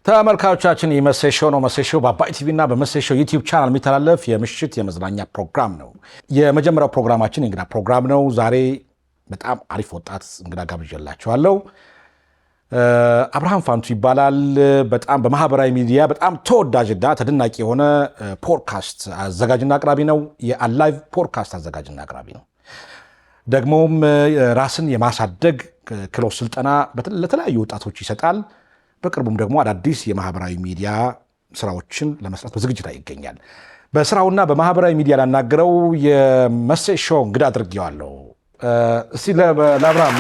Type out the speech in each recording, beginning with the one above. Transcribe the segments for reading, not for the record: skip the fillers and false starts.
ተመልካቾቻችን የመሰሾው ነው መሰሾው በአባይ ቲቪና በመሰሾው ዩቲዩብ ቻናል የሚተላለፍ የምሽት የመዝናኛ ፕሮግራም ነው። የመጀመሪያው ፕሮግራማችን እንግዳ ፕሮግራም ነው። ዛሬ በጣም አሪፍ ወጣት እንግዳ ጋብዣላችኋለሁ። አብርሃም ፋንቱ ይባላል። በጣም በማህበራዊ ሚዲያ በጣም ተወዳጅና ተደናቂ የሆነ ፖድካስት አዘጋጅና አቅራቢ ነው። የአላይቭ ፖድካስት አዘጋጅና አቅራቢ ነው። ደግሞም ራስን የማሳደግ ክህሎት ስልጠና ለተለያዩ ወጣቶች ይሰጣል። በቅርቡም ደግሞ አዳዲስ የማህበራዊ ሚዲያ ስራዎችን ለመስራት በዝግጅት ላይ ይገኛል። በስራውና በማህበራዊ ሚዲያ ላናገረው የመሰሾው እንግዳ አድርጌዋለሁ። እስቲ ለአብርሃም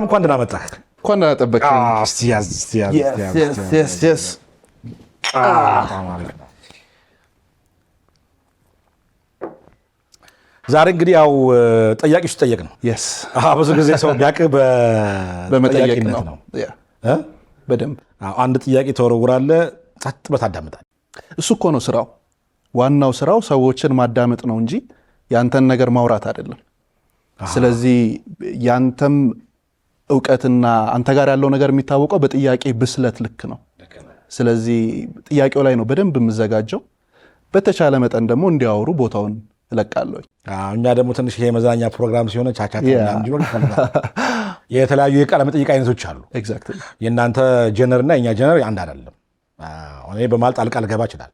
እንኳን ደህና መጣህ። እንኳን ደህና ጠበቅህ። ዛሬ እንግዲህ ያው ጠያቂ ሲጠየቅ ነው። ብዙ ጊዜ ሰው ቢያውቅህ በጠያቂነት ነው። በደንብ አንድ ጥያቄ ተወረውራለህ፣ ጸጥ ብለህ ታዳምጣለህ። እሱ እኮ ነው ስራው። ዋናው ስራው ሰዎችን ማዳመጥ ነው እንጂ ያንተን ነገር ማውራት አይደለም። ስለዚህ ያንተም እውቀትና አንተ ጋር ያለው ነገር የሚታወቀው በጥያቄ ብስለት ልክ ነው። ስለዚህ ጥያቄው ላይ ነው በደንብ የምዘጋጀው። በተቻለ መጠን ደግሞ እንዲያወሩ ቦታውን እለቃለሁ። እኛ ደግሞ ትንሽ ይሄ መዝናኛ ፕሮግራም ሲሆን ቻቻታ የተለያዩ የቃለ መጠይቅ አይነቶች አሉ። የእናንተ ጀነር እና የኛ ጀነር አንድ አይደለም። እኔ በማል ጣልቃ ልገባ ይችላል።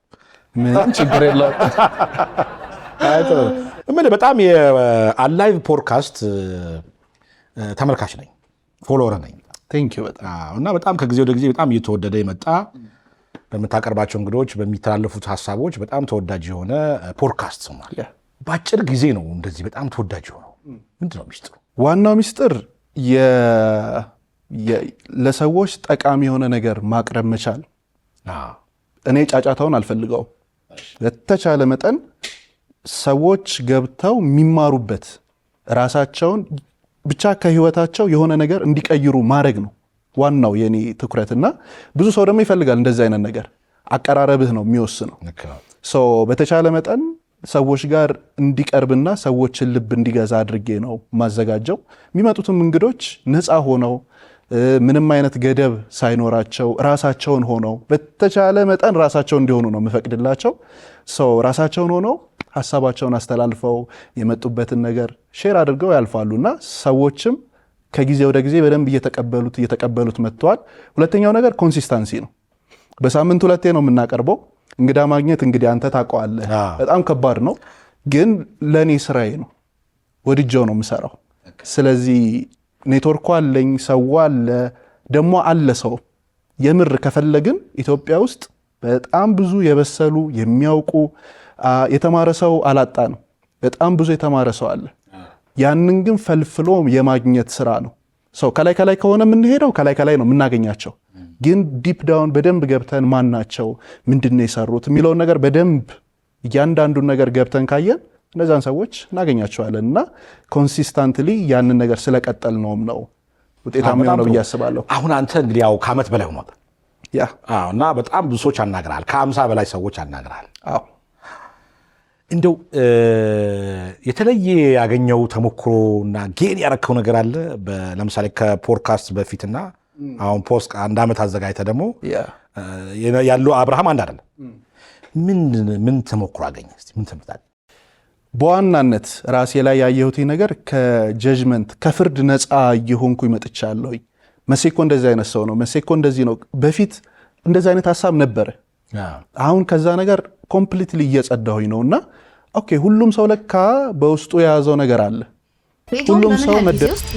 ምንም ችግር የለውም። በጣም የአላይቭ ፖድካስት ተመልካች ነኝ፣ ፎሎወር ነኝ። እና በጣም ከጊዜ ወደ ጊዜ በጣም እየተወደደ የመጣ በምታቀርባቸው እንግዶች በሚተላለፉት ሀሳቦች በጣም ተወዳጅ የሆነ ፖድካስት ሆኗል። በአጭር ጊዜ ነው እንደዚህ በጣም ተወዳጅ የሆነው። ምንድን ነው ሚስጥሩ? ዋናው ሚስጥር ለሰዎች ጠቃሚ የሆነ ነገር ማቅረብ መቻል። እኔ ጫጫታውን አልፈልገውም። በተቻለ መጠን ሰዎች ገብተው የሚማሩበት ራሳቸውን ብቻ ከህይወታቸው የሆነ ነገር እንዲቀይሩ ማድረግ ነው ዋናው የኔ ትኩረትና ብዙ ሰው ደግሞ ይፈልጋል እንደዚህ አይነት ነገር። አቀራረብህ ነው የሚወስነው። በተቻለ መጠን ሰዎች ጋር እንዲቀርብና ሰዎችን ልብ እንዲገዛ አድርጌ ነው ማዘጋጀው። የሚመጡትም እንግዶች ነፃ ሆነው ምንም አይነት ገደብ ሳይኖራቸው ራሳቸውን ሆነው በተቻለ መጠን ራሳቸው እንዲሆኑ ነው የምፈቅድላቸው። ራሳቸውን ሆነው ሀሳባቸውን አስተላልፈው የመጡበትን ነገር ሼር አድርገው ያልፋሉና ሰዎችም ከጊዜ ወደ ጊዜ በደንብ እየተቀበሉት መጥተዋል። ሁለተኛው ነገር ኮንሲስታንሲ ነው። በሳምንት 2 ነው የምናቀርበው። እንግዳ ማግኘት እንግዲህ አንተ ታውቀዋለህ፣ በጣም ከባድ ነው። ግን ለእኔ ስራዬ ነው፣ ወድጄው ነው የምሰራው። ስለዚህ ኔትወርኩ አለኝ፣ ሰው አለ፣ ደግሞ አለ ሰው። የምር ከፈለግን ኢትዮጵያ ውስጥ በጣም ብዙ የበሰሉ የሚያውቁ የተማረ ሰው አላጣንም። በጣም ብዙ የተማረ ሰው አለ። ያንን ግን ፈልፍሎ የማግኘት ስራ ነው። ከላይ ከሆነ የምንሄደው ከላይ ነው የምናገኛቸው። ግን ዲፕ ዳውን በደንብ ገብተን ማን ናቸው ምንድነው የሰሩት የሚለውን ነገር በደንብ እያንዳንዱን ነገር ገብተን ካየን እነዛን ሰዎች እናገኛቸዋለን። እና ኮንሲስታንትሊ ያንን ነገር ስለቀጠል ነው ውጤታማ ነው ብዬ አስባለሁ። አሁን አንተ እንግዲህ ያው ከዓመት በላይ ሆኗል እና በጣም ብዙ ሰዎች አናግረሃል። ከ50 በላይ ሰዎች አናግረሃል። እንደው የተለየ ያገኘው ተሞክሮና ጌን ያረከው ነገር አለ? ለምሳሌ ከፖድካስት በፊትና አሁን ፖስት 1 ዓመት አዘጋጅተህ ደግሞ ያለው አብርሃም አንድ አይደለም። ምን ተሞክሮ አገኘህ? እስቲ ምን ተምታል? በዋናነት ራሴ ላይ ያየሁት ነገር ከጀጅመንት ከፍርድ ነፃ እየሆንኩኝ መጥቻለሁ። መሴኮ እንደዚህ አይነት ሰው ነው፣ መሴኮ እንደዚህ ነው። በፊት እንደዚህ አይነት ሀሳብ ነበረ። አሁን ከዛ ነገር ኮምፕሊትሊ እየጸዳሁኝ ነውና ኦኬ፣ ሁሉም ሰው ለካ በውስጡ የያዘው ነገር አለ። ሁሉም ሰው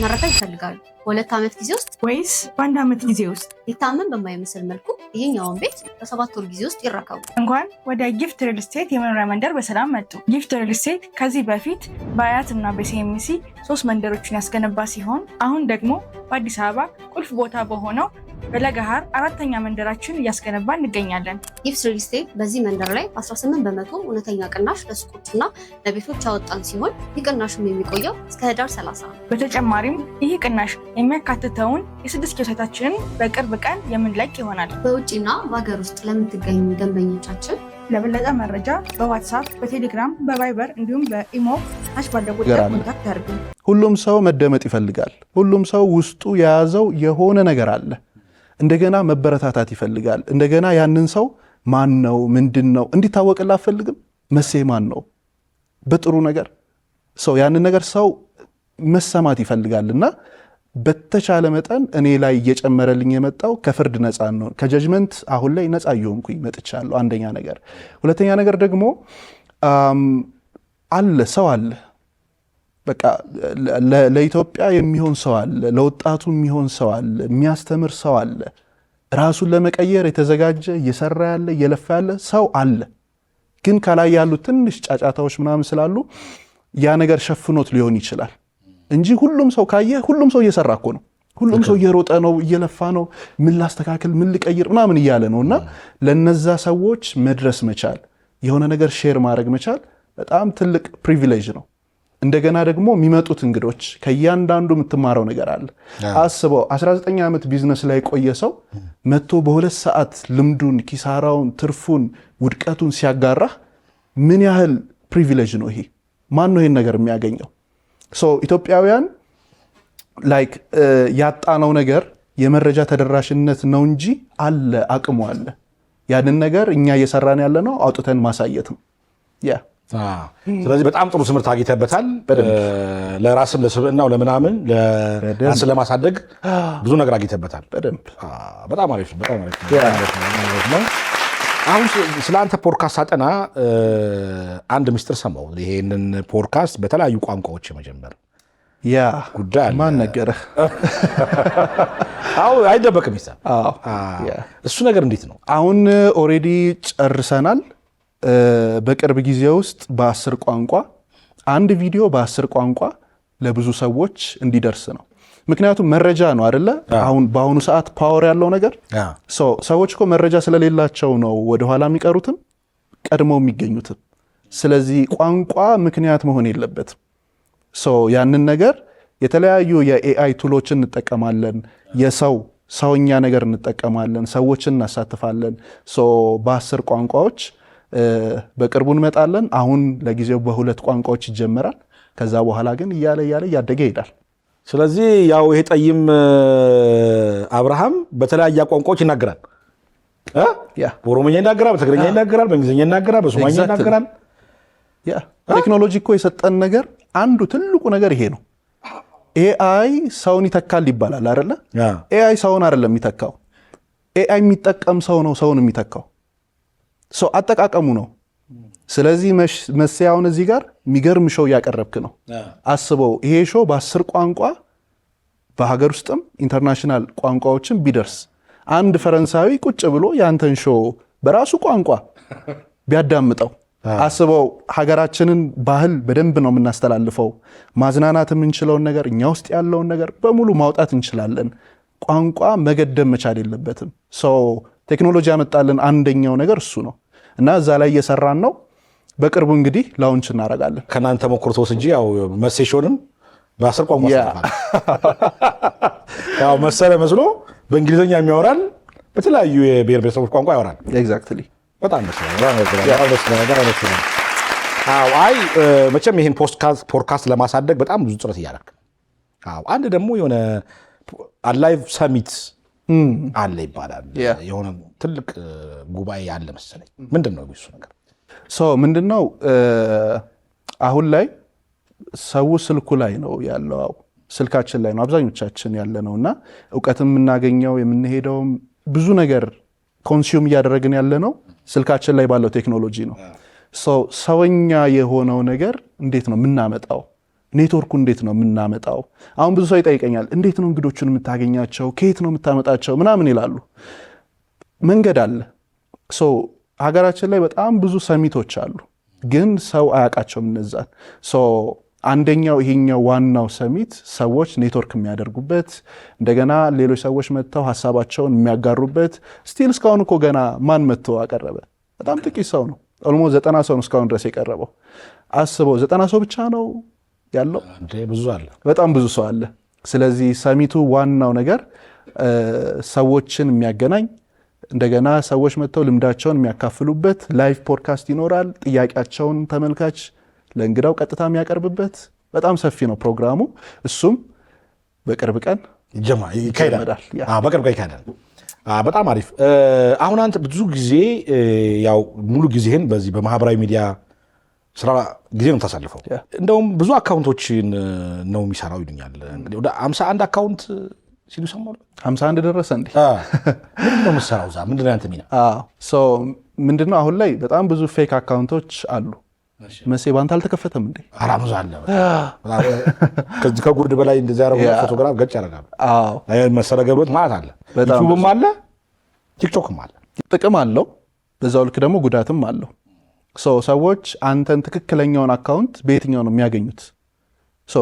መረታ ይፈልጋሉ። በ2 ዓመት ጊዜ ውስጥ ወይስ በ1 ዓመት ጊዜ ውስጥ? ሊታመን በማይመስል መልኩ ይሄኛውን ቤት በ7 ወር ጊዜ ውስጥ ይረከቡ። እንኳን ወደ ጊፍት ሪል ስቴት የመኖሪያ መንደር በሰላም መጡ። ጊፍት ሪል ስቴት ከዚህ በፊት በአያት እና በሲኤምሲ 3 መንደሮችን ያስገነባ ሲሆን አሁን ደግሞ በአዲስ አበባ ቁልፍ ቦታ በሆነው በለገሃር 4ኛ መንደራችን እያስገነባ እንገኛለን። ጊፍት ሪል ስቴት በዚህ መንደር ላይ 18% እውነተኛ ቅናሽ ለሱቆችና ለቤቶች ያወጣን ሲሆን ይህ ቅናሽም የሚቆየው እስከ ህዳር 30 ነው። በተጨማሪም ይህ ቅናሽ የሚያካትተውን የ6 ኪሎ ሳይታችንን በቅርብ ቀን የምንለቅ ይሆናል። በውጭና በሀገር ውስጥ ለምትገኙ ደንበኞቻችን ለበለጠ መረጃ በዋትሳፕ፣ በቴሌግራም፣ በቫይበር እንዲሁም በኢሞ ታች ባለው ቁጥር ኮንታክት ያድርጉ። ሁሉም ሰው መደመጥ ይፈልጋል። ሁሉም ሰው ውስጡ የያዘው የሆነ ነገር አለ። እንደገና መበረታታት ይፈልጋል። እንደገና ያንን ሰው ማን ነው ምንድን ነው እንዲታወቅልህ አትፈልግም? መሴ ማን ነው በጥሩ ነገር ሰው ያንን ነገር ሰው መሰማት ይፈልጋልና በተቻለ መጠን እኔ ላይ እየጨመረልኝ የመጣው ከፍርድ ነፃ ነው። ከጀጅመንት አሁን ላይ ነፃ እየሆንኩኝ መጥቻለሁ። አንደኛ ነገር። ሁለተኛ ነገር ደግሞ አለ ሰው አለ፣ በቃ ለኢትዮጵያ የሚሆን ሰው አለ፣ ለወጣቱ የሚሆን ሰው አለ፣ የሚያስተምር ሰው አለ፣ ራሱን ለመቀየር የተዘጋጀ እየሰራ ያለ እየለፋ ያለ ሰው አለ። ግን ከላይ ያሉ ትንሽ ጫጫታዎች ምናምን ስላሉ ያ ነገር ሸፍኖት ሊሆን ይችላል እንጂ ሁሉም ሰው ካየ ሁሉም ሰው እየሰራ እኮ ነው። ሁሉም ሰው እየሮጠ ነው፣ እየለፋ ነው፣ ምን ላስተካክል ምን ልቀይር ምናምን እያለ ነው። እና ለነዛ ሰዎች መድረስ መቻል፣ የሆነ ነገር ሼር ማድረግ መቻል በጣም ትልቅ ፕሪቪሌጅ ነው። እንደገና ደግሞ የሚመጡት እንግዶች ከእያንዳንዱ የምትማረው ነገር አለ። አስበው 19 ዓመት ቢዝነስ ላይ ቆየ ሰው መጥቶ በ2 ሰዓት ልምዱን፣ ኪሳራውን፣ ትርፉን፣ ውድቀቱን ሲያጋራህ ምን ያህል ፕሪቪሌጅ ነው ይሄ? ማን ነው ይሄን ነገር የሚያገኘው? ኢትዮጵያውያን ላይክ ያጣነው ነገር የመረጃ ተደራሽነት ነው እንጂ አለ፣ አቅሙ አለ። ያንን ነገር እኛ እየሰራን ያለ ነው አውጥተን ማሳየት ነው። ስለዚህ በጣም ጥሩ ትምህርት አግኝተበታል። ለራስም ለስብዕናው ለምናምን ለራስን ለማሳደግ ብዙ ነገር አግኝተበታል። በጣም አሪፍ ነው። አሁን ስለ አንተ ፖድካስት ሳጠና አንድ ምስጢር ሰማሁ። ይሄንን ፖድካስት በተለያዩ ቋንቋዎች የመጀመር ጉዳይ አለ። ማን ነገረህ? አይደበቅም ይሳል። እሱ ነገር እንዴት ነው? አሁን ኦልሬዲ ጨርሰናል። በቅርብ ጊዜ ውስጥ በ10 ቋንቋ አንድ ቪዲዮ በ10 ቋንቋ ለብዙ ሰዎች እንዲደርስ ነው። ምክንያቱም መረጃ ነው አይደለ? አሁን በአሁኑ ሰዓት ፓወር ያለው ነገር ሰዎች እኮ መረጃ ስለሌላቸው ነው ወደኋላ የሚቀሩትም ቀድመው የሚገኙትም። ስለዚህ ቋንቋ ምክንያት መሆን የለበትም። ያንን ነገር የተለያዩ የኤአይ ቱሎችን እንጠቀማለን፣ ሰውኛ ነገር እንጠቀማለን፣ ሰዎችን እናሳትፋለን። በ10 ቋንቋዎች በቅርቡ እንመጣለን። አሁን ለጊዜው በ2 ቋንቋዎች ይጀመራል። ከዛ በኋላ ግን እያለ እያደገ ይሄዳል። ስለዚህ ያው ይሄ ጠይም አብርሃም በተለያየ ቋንቋዎች ይናገራል። በኦሮሞኛ ይናገራል፣ በትግርኛ ይናገራል፣ በእንግሊዝኛ ይናገራል፣ በሶማሊኛ ይናገራል። ቴክኖሎጂ እኮ የሰጠን ነገር አንዱ ትልቁ ነገር ይሄ ነው። ኤአይ ሰውን ይተካል ይባላል አይደለ? ኤአይ ሰውን አይደለም የሚተካው። ኤአይ የሚጠቀም ሰው ነው ሰውን የሚተካው። አጠቃቀሙ ነው። ስለዚህ መሰያውን እዚህ ጋር የሚገርም ሾው እያቀረብክ ነው። አስበው ይሄ ሾው በ10 ቋንቋ በሀገር ውስጥም ኢንተርናሽናል ቋንቋዎችን ቢደርስ አንድ ፈረንሳዊ ቁጭ ብሎ ያንተን ሾው በራሱ ቋንቋ ቢያዳምጠው፣ አስበው ሀገራችንን ባህል በደንብ ነው የምናስተላልፈው። ማዝናናት የምንችለውን ነገር እኛ ውስጥ ያለውን ነገር በሙሉ ማውጣት እንችላለን። ቋንቋ መገደብ መቻል የለበትም። ቴክኖሎጂ ያመጣልን አንደኛው ነገር እሱ ነው እና እዛ ላይ እየሰራን ነው። በቅርቡ እንግዲህ ላውንች እናደርጋለን። ከናንተ ሞክሮ ተወስጂ ያው መሴሾንም በ10 ቋንቋ ያው መሰለ መስሎ በእንግሊዝኛ የሚያወራል፣ በተለያዩ የብሔር ብሔረሰቦች ቋንቋ ያወራል። ኤግዛክትሊ በጣም ደስ ይላል። አይ መቼም ይሄን ፖድካስት ለማሳደግ በጣም ብዙ ጥረት እያደረክ አንድ ደግሞ የሆነ አላይቭ ሰሚት አለ ይባላል። የሆነ ትልቅ ጉባኤ አለ መሰለኝ። ምንድን ነው እሱ ነገር? ምንድን ነው አሁን ላይ ሰው ስልኩ ላይ ነው ያለው፣ ስልካችን ላይ ነው አብዛኞቻችን ያለ ነው እና እውቀትም የምናገኘው የምንሄደውም ብዙ ነገር ኮንሱም እያደረግን ያለ ነው ስልካችን ላይ ባለው ቴክኖሎጂ ነው። ሰውኛ የሆነው ነገር እንዴት ነው የምናመጣው? ኔትወርኩ እንዴት ነው የምናመጣው? አሁን ብዙ ሰው ይጠይቀኛል፣ እንዴት ነው እንግዶቹን የምታገኛቸው? ከየት ነው የምታመጣቸው? ምናምን ይላሉ። መንገድ አለ። ሀገራችን ላይ በጣም ብዙ ሰሚቶች አሉ፣ ግን ሰው አያውቃቸውም እነዛን። አንደኛው ይሄኛው ዋናው ሰሚት ሰዎች ኔትወርክ የሚያደርጉበት፣ እንደገና ሌሎች ሰዎች መጥተው ሀሳባቸውን የሚያጋሩበት። ስቲል እስካሁን እኮ ገና ማን መጥቶ አቀረበ? በጣም ጥቂት ሰው ነው። ኦልሞስት 90 ሰው ነው እስካሁን ድረስ የቀረበው። አስበው 90 ሰው ብቻ ነው ያለው። ብዙ አለ፣ በጣም ብዙ ሰው አለ። ስለዚህ ሰሚቱ ዋናው ነገር ሰዎችን የሚያገናኝ እንደገና ሰዎች መጥተው ልምዳቸውን የሚያካፍሉበት ላይቭ ፖድካስት ይኖራል። ጥያቄያቸውን ተመልካች ለእንግዳው ቀጥታ የሚያቀርብበት በጣም ሰፊ ነው ፕሮግራሙ። እሱም በቅርብ ቀን ይካሄዳል። በቅርብ ቀን ይካሄዳል። በጣም አሪፍ። አሁን አንተ ብዙ ጊዜ ያው ሙሉ ጊዜህን በዚህ በማህበራዊ ሚዲያ ስራ ጊዜ ነው ታሳልፈው። እንደውም ብዙ አካውንቶችን ነው የሚሰራው ይሉኛል። እንግዲህ ወደ 51 አካውንት ሲሉ ሰማሁ። 51 ደረሰ እንዴ? ምንድን ነው የምትሰራው እዛ? ምንድን ነው ያንተ ሚና? ምንድነው አሁን ላይ በጣም ብዙ ፌክ አካውንቶች አሉ። መሴ ባንተ አልተከፈተም እንዴ? አራሙዝ አለ። ከዚህ ከጉርድ በላይ እንደዚህ ያረጉ ፎቶግራፍ ገጭ ያደርጋሉ። መሰረ ገብሮት ማለት አለ። ዩቲዩብም አለ፣ ቲክቶክም አለ። ጥቅም አለው፣ በዛው ልክ ደግሞ ጉዳትም አለው። ሰዎች አንተን ትክክለኛውን አካውንት በየትኛው ነው የሚያገኙት?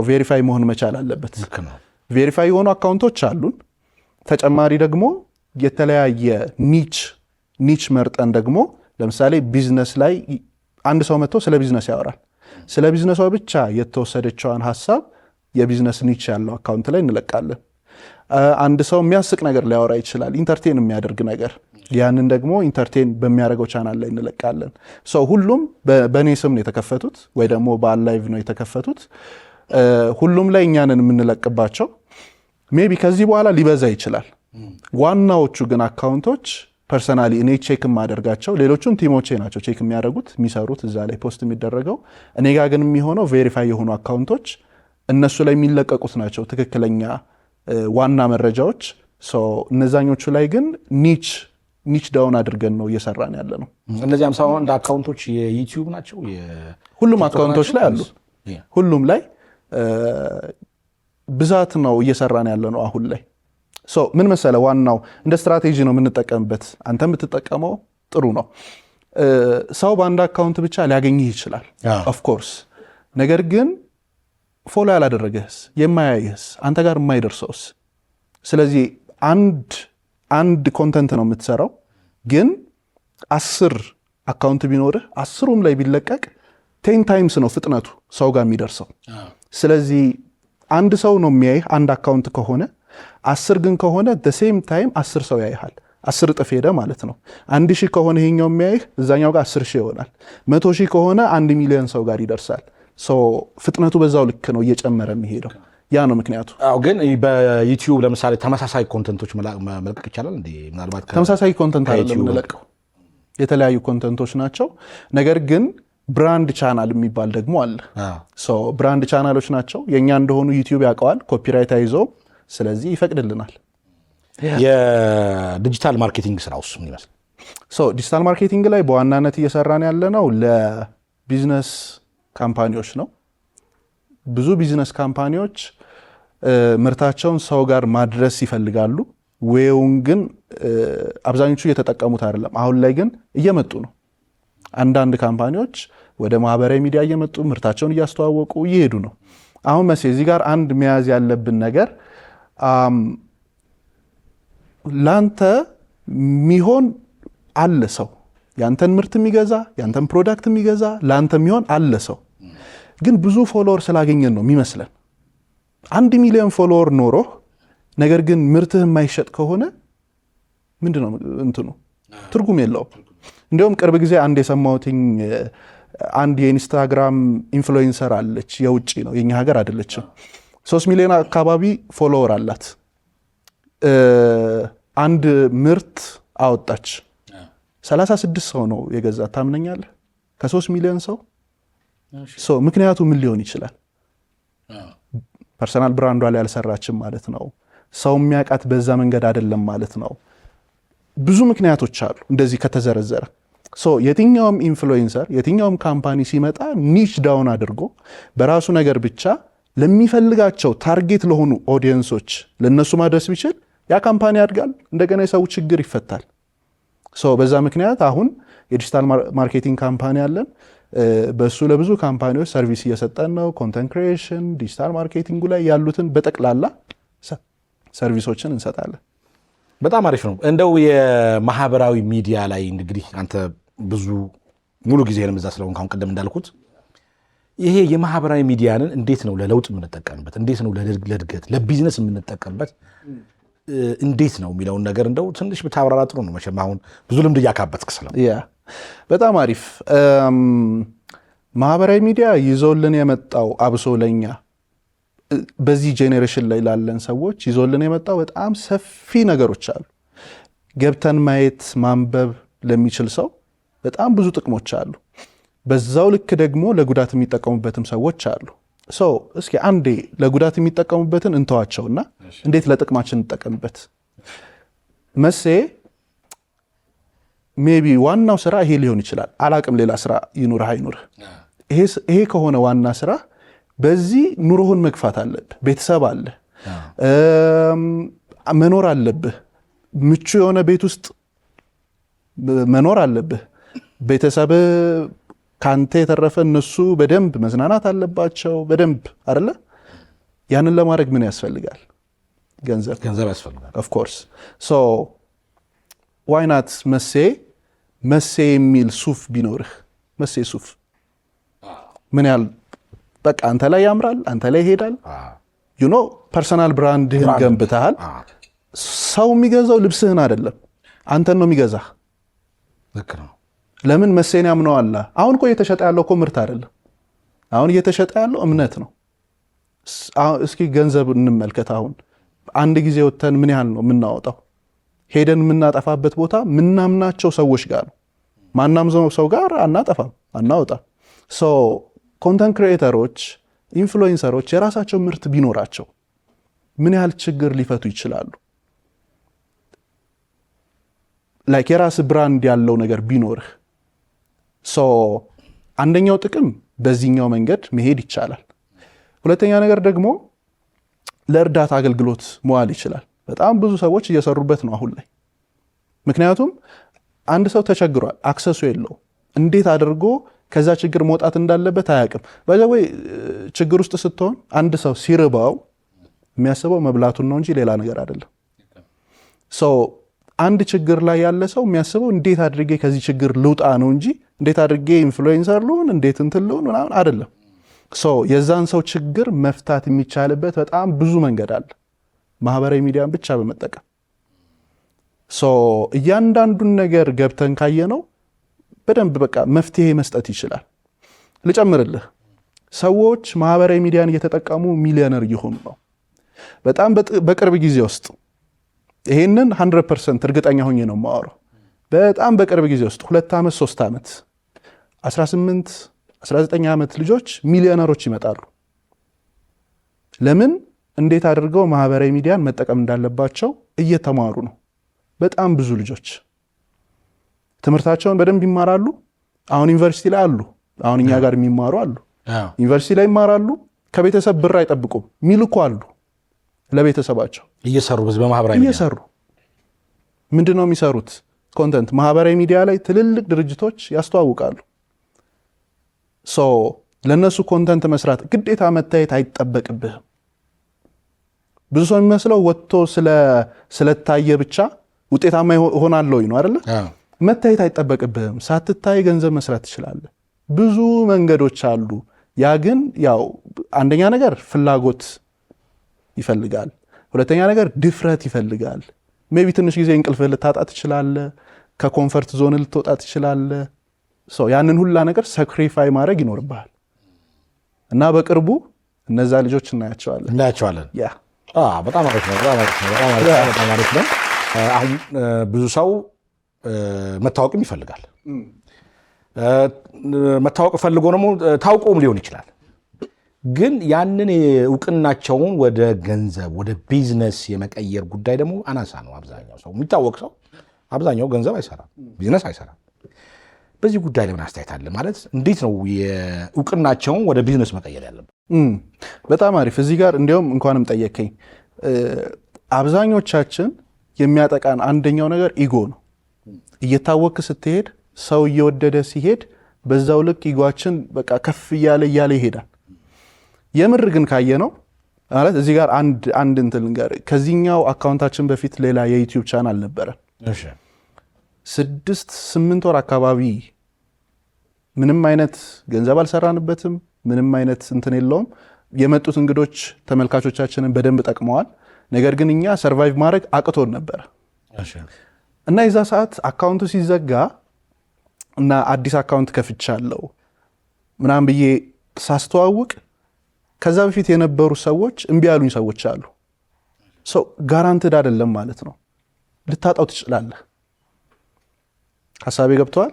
ቬሪፋይ መሆን መቻል አለበት። ቬሪፋይ የሆኑ አካውንቶች አሉን። ተጨማሪ ደግሞ የተለያየ ኒች መርጠን ደግሞ ለምሳሌ ቢዝነስ ላይ አንድ ሰው መጥቶ ስለ ቢዝነስ ያወራል። ስለ ቢዝነሷ ብቻ የተወሰደችዋን ሀሳብ የቢዝነስ ኒች ያለው አካውንት ላይ እንለቃለን። አንድ ሰው የሚያስቅ ነገር ሊያወራ ይችላል፣ ኢንተርቴን የሚያደርግ ነገር፣ ያንን ደግሞ ኢንተርቴን በሚያደርገው ቻናል ላይ እንለቃለን። ሁሉም በእኔ ስም ነው የተከፈቱት ወይ ደግሞ በአላይቭ ነው የተከፈቱት። ሁሉም ላይ እኛንን የምንለቅባቸው። ሜቢ ከዚህ በኋላ ሊበዛ ይችላል። ዋናዎቹ ግን አካውንቶች ፐርሰናሊ እኔ ቼክ የማደርጋቸው፣ ሌሎቹን ቲሞቼ ናቸው ቼክ የሚያደርጉት የሚሰሩት፣ እዛ ላይ ፖስት የሚደረገው። እኔ ጋር ግን የሚሆነው ቬሪፋይ የሆኑ አካውንቶች እነሱ ላይ የሚለቀቁት ናቸው ትክክለኛ ዋና መረጃዎች። እነዛኞቹ ላይ ግን ኒች ዳውን አድርገን ነው እየሰራን ያለ ነው። እነዚህ 51 አካውንቶች የዩቲዩብ ናቸው? ሁሉም አካውንቶች ላይ አሉ። ሁሉም ላይ ብዛት ነው እየሰራን ያለ ነው አሁን ላይ። ምን መሰለ፣ ዋናው እንደ ስትራቴጂ ነው የምንጠቀምበት። አንተ የምትጠቀመው ጥሩ ነው። ሰው በአንድ አካውንት ብቻ ሊያገኝህ ይችላል ኦፍኮርስ። ነገር ግን ፎሎ ያላደረገህስ፣ የማያይህስ፣ አንተ ጋር የማይደርሰውስ? ስለዚህ አንድ ኮንተንት ነው የምትሰራው፣ ግን 10 አካውንት ቢኖርህ 10ሩም ላይ ቢለቀቅ 10 ታይምስ ነው ፍጥነቱ ሰው ጋር የሚደርሰው። ስለዚህ አንድ ሰው ነው የሚያይህ አንድ አካውንት ከሆነ፣ 10 ግን ከሆነ ሴም ታይም 10 ሰው ያይሃል። 10 እጥፍ ሄደ ማለት ነው። 1000 ከሆነ ይሄኛው የሚያይህ እዛኛው ጋር 10,000 ይሆናል። 100,000 ከሆነ 1 ሚሊዮን ሰው ጋር ይደርሳል። ፍጥነቱ በዛው ልክ ነው እየጨመረ የሚሄደው። ያ ነው ምክንያቱ። ግን በዩቲዩብ ለምሳሌ ተመሳሳይ ኮንተንቶች መልቀቅ ይቻላል እንዴ? ምናልባት ተመሳሳይ ኮንተንት አይደለም የምንለቀው፣ የተለያዩ ኮንተንቶች ናቸው። ነገር ግን ብራንድ ቻናል የሚባል ደግሞ አለ። ብራንድ ቻናሎች ናቸው። የእኛ እንደሆኑ ዩቲዩብ ያውቀዋል፣ ኮፒራይት አይዘውም። ስለዚህ ይፈቅድልናል። የዲጂታል ማርኬቲንግ ስራ ውስጥ ምን ይመስል? ዲጂታል ማርኬቲንግ ላይ በዋናነት እየሰራን ያለ ነው ለቢዝነስ ካምፓኒዎች ነው። ብዙ ቢዝነስ ካምፓኒዎች ምርታቸውን ሰው ጋር ማድረስ ይፈልጋሉ። ዌውን ግን አብዛኞቹ እየተጠቀሙት አይደለም። አሁን ላይ ግን እየመጡ ነው። አንዳንድ ካምፓኒዎች ወደ ማህበራዊ ሚዲያ እየመጡ ምርታቸውን እያስተዋወቁ እየሄዱ ነው። አሁን መቼ እዚህ ጋር አንድ መያዝ ያለብን ነገር ላንተ ሚሆን አለ ሰው፣ ያንተን ምርት የሚገዛ ያንተን ፕሮዳክት የሚገዛ ላንተ ሚሆን አለ ሰው። ግን ብዙ ፎሎወር ስላገኘን ነው የሚመስለን። 1 ሚሊዮን ፎሎወር ኖሮ ነገር ግን ምርትህ የማይሸጥ ከሆነ ምንድነው እንትኑ? ትርጉም የለውም። እንዲሁም ቅርብ ጊዜ አንድ የሰማሁትኝ አንድ የኢንስታግራም ኢንፍሉዌንሰር አለች፣ የውጭ ነው የኛ ሀገር አይደለችም። 3 ሚሊዮን አካባቢ ፎሎወር አላት። አንድ ምርት አወጣች፣ 36 ሰው ነው የገዛት። ታምነኛለህ? ከ3 ሚሊዮን ሰው። ምክንያቱ ምን ሊሆን ይችላል? ፐርሰናል ብራንዷ ላይ አልሰራችም ማለት ነው። ሰው የሚያውቃት በዛ መንገድ አይደለም ማለት ነው። ብዙ ምክንያቶች አሉ እንደዚህ ከተዘረዘረ። የትኛውም ኢንፍሉዌንሰር የትኛውም ካምፓኒ ሲመጣ ኒች ዳውን አድርጎ በራሱ ነገር ብቻ ለሚፈልጋቸው ታርጌት ለሆኑ ኦዲየንሶች ለነሱ ማድረስ ቢችል ያ ካምፓኒ ያድጋል፣ እንደገና የሰው ችግር ይፈታል። በዛ ምክንያት አሁን የዲጂታል ማርኬቲንግ ካምፓኒ አለን። በሱ ለብዙ ካምፓኒዎች ሰርቪስ እየሰጠን ነው። ኮንተንት ክሪኤሽን፣ ዲጂታል ማርኬቲንጉ ላይ ያሉትን በጠቅላላ ሰርቪሶችን እንሰጣለን። በጣም አሪፍ ነው። እንደው የማህበራዊ ሚዲያ ላይ እንግዲህ አንተ ብዙ ሙሉ ጊዜህንም እዛ ስለሆንክ አሁን ቀደም እንዳልኩት ይሄ የማህበራዊ ሚዲያንን እንዴት ነው ለለውጥ የምንጠቀምበት? እንዴት ነው ለእድገት ለቢዝነስ የምንጠቀምበት? እንዴት ነው የሚለውን ነገር እንደው ትንሽ ብታብራራ ጥሩ ነው። መቼም አሁን ብዙ ልምድ እያካበትክ ስለ በጣም አሪፍ። ማህበራዊ ሚዲያ ይዞልን የመጣው አብሶ ለኛ በዚህ ጄኔሬሽን ላይ ላለን ሰዎች ይዞልን የመጣው በጣም ሰፊ ነገሮች አሉ። ገብተን ማየት ማንበብ ለሚችል ሰው በጣም ብዙ ጥቅሞች አሉ። በዛው ልክ ደግሞ ለጉዳት የሚጠቀሙበትም ሰዎች አሉ። እስኪ አንዴ ለጉዳት የሚጠቀሙበትን እንተዋቸውና እንዴት ለጥቅማችን እንጠቀምበት። መሴ ሜቢ ዋናው ስራ ይሄ ሊሆን ይችላል። አላቅም ሌላ ስራ ይኑርህ አይኑርህ። ይሄ ከሆነ ዋና ስራ በዚህ ኑሮህን መግፋት አለብህ። ቤተሰብ አለ፣ መኖር አለብህ። ምቹ የሆነ ቤት ውስጥ መኖር አለብህ። ቤተሰብ ካንተ የተረፈ እነሱ በደንብ መዝናናት አለባቸው። በደንብ አይደለ? ያንን ለማድረግ ምን ያስፈልጋል? ገንዘብ ያስፈልጋል። ኦፍ ኮርስ ዋይ ናት መሴ የሚል ሱፍ ቢኖርህ፣ መሴ ሱፍ ምን ያህል በቃ አንተ ላይ ያምራል፣ አንተ ላይ ይሄዳል። ፐርሰናል ብራንድህን ገንብተሃል። ሰው የሚገዛው ልብስህን አይደለም፣ አንተን ነው የሚገዛህ። ልክ ነው። ለምን መሴን ያምነዋል። አሁን እኮ እየተሸጠ ያለው እኮ ምርት አይደለም፣ አሁን እየተሸጠ ያለው እምነት ነው። እስኪ ገንዘብ እንመልከት። አሁን አንድ ጊዜ ወጥተን ምን ያህል ነው የምናወጣው? ሄደን የምናጠፋበት ቦታ ምናምናቸው ሰዎች ጋር ነው። ማናምነው ሰው ጋር አናጠፋም፣ አናወጣም። ኮንተንት ክሪኤተሮች፣ ኢንፍሉዌንሰሮች የራሳቸው ምርት ቢኖራቸው ምን ያህል ችግር ሊፈቱ ይችላሉ? ላይክ የራስ ብራንድ ያለው ነገር ቢኖርህ አንደኛው ጥቅም በዚህኛው መንገድ መሄድ ይቻላል። ሁለተኛ ነገር ደግሞ ለእርዳታ አገልግሎት መዋል ይችላል። በጣም ብዙ ሰዎች እየሰሩበት ነው አሁን ላይ። ምክንያቱም አንድ ሰው ተቸግሯል፣ አክሰሱ የለው፣ እንዴት አድርጎ ከዛ ችግር መውጣት እንዳለበት አያውቅም። በዛው ችግር ውስጥ ስትሆን አንድ ሰው ሲርባው የሚያስበው መብላቱን ነው እንጂ ሌላ ነገር አይደለም። አንድ ችግር ላይ ያለ ሰው የሚያስበው እንዴት አድርጌ ከዚህ ችግር ልውጣ ነው እንጂ እንዴት አድርጌ ኢንፍሉዌንሰር ልሁን፣ እንዴት እንትን ልሁን ምናምን አይደለም። የዛን ሰው ችግር መፍታት የሚቻልበት በጣም ብዙ መንገድ አለ፣ ማህበራዊ ሚዲያን ብቻ በመጠቀም። እያንዳንዱን ነገር ገብተን ካየነው በደንብ በቃ መፍትሄ መስጠት ይችላል። ልጨምርልህ፣ ሰዎች ማህበራዊ ሚዲያን እየተጠቀሙ ሚሊዮነር እየሆኑ ነው በጣም በቅርብ ጊዜ ውስጥ። ይሄንን 100% እርግጠኛ ሆኜ ነው የማወራው። በጣም በቅርብ ጊዜ ውስጥ 2 ዓመት 3 ዓመት 18 19 ዓመት ልጆች ሚሊዮነሮች ይመጣሉ። ለምን? እንዴት አድርገው ማህበራዊ ሚዲያን መጠቀም እንዳለባቸው እየተማሩ ነው። በጣም ብዙ ልጆች ትምህርታቸውን በደንብ ይማራሉ። አሁን ዩኒቨርሲቲ ላይ አሉ፣ አሁን እኛ ጋር የሚማሩ አሉ። ዩኒቨርሲቲ ላይ ይማራሉ። ከቤተሰብ ብር አይጠብቁም፣ ሚልኩ አሉ ለቤተሰባቸው እየሰሩ በማህበራዊ ሚዲያ እየሰሩ። ምንድነው የሚሰሩት? ኮንተንት ማህበራዊ ሚዲያ ላይ ትልልቅ ድርጅቶች ያስተዋውቃሉ። ለነሱ ኮንተንት መስራት ግዴታ መታየት አይጠበቅብህም። ብዙ ሰው የሚመስለው ወጥቶ ስለታየ ብቻ ውጤታማ ሆናለሁ ነው አይደለ? መታየት አይጠበቅብህም። ሳትታይ ገንዘብ መስራት ትችላለህ። ብዙ መንገዶች አሉ። ያ ግን ያው አንደኛ ነገር ፍላጎት ይፈልጋል። ሁለተኛ ነገር ድፍረት ይፈልጋል። ሜቢ ትንሽ ጊዜ እንቅልፍ ልታጣ ትችላለህ። ከኮንፈርት ዞን ልትወጣ ትችላለህ። ያንን ሁላ ነገር ሳክሪፋይ ማድረግ ይኖርብሃል እና በቅርቡ እነዛ ልጆች እናያቸዋለን። በጣም አሪፍ ነው። በጣም አሪፍ ነው። አሁን ብዙ ሰው መታወቅም ይፈልጋል። መታወቅ ፈልጎ ደግሞ ታውቆም ሊሆን ይችላል። ግን ያንን እውቅናቸውን ወደ ገንዘብ ወደ ቢዝነስ የመቀየር ጉዳይ ደግሞ አናሳ ነው። አብዛኛው ሰው የሚታወቅ ሰው አብዛኛው ገንዘብ አይሰራም፣ ቢዝነስ አይሰራም። በዚህ ጉዳይ ለምን አስተያየት አለ? ማለት እንዴት ነው የእውቅናቸውን ወደ ቢዝነስ መቀየር ያለበት? በጣም አሪፍ። እዚህ ጋር እንዲያውም እንኳንም ጠየቀኝ። አብዛኞቻችን የሚያጠቃን አንደኛው ነገር ኢጎ ነው። እየታወክ ስትሄድ፣ ሰው እየወደደ ሲሄድ፣ በዛው ልክ ኢጓችን በቃ ከፍ እያለ ይሄዳል። የምር ግን ካየ ነው ማለት እዚህ ጋር አንድ እንትን ጋር ከዚህኛው አካውንታችን በፊት ሌላ የዩቲዩብ ቻናል ነበረ። 6-8 ወር አካባቢ ምንም አይነት ገንዘብ አልሰራንበትም። ምንም አይነት እንትን የለውም። የመጡት እንግዶች ተመልካቾቻችንን በደንብ ጠቅመዋል። ነገር ግን እኛ ሰርቫይቭ ማድረግ አቅቶን ነበረ እና የዛ ሰዓት አካውንቱ ሲዘጋ እና አዲስ አካውንት ከፍቻለሁ ምናምን ብዬ ሳስተዋውቅ ከዛ በፊት የነበሩ ሰዎች እምቢ ያሉኝ ሰዎች አሉ። ጋራንትድ አይደለም ማለት ነው፣ ልታጣው ትችላለህ። ሀሳቤ ገብተዋል።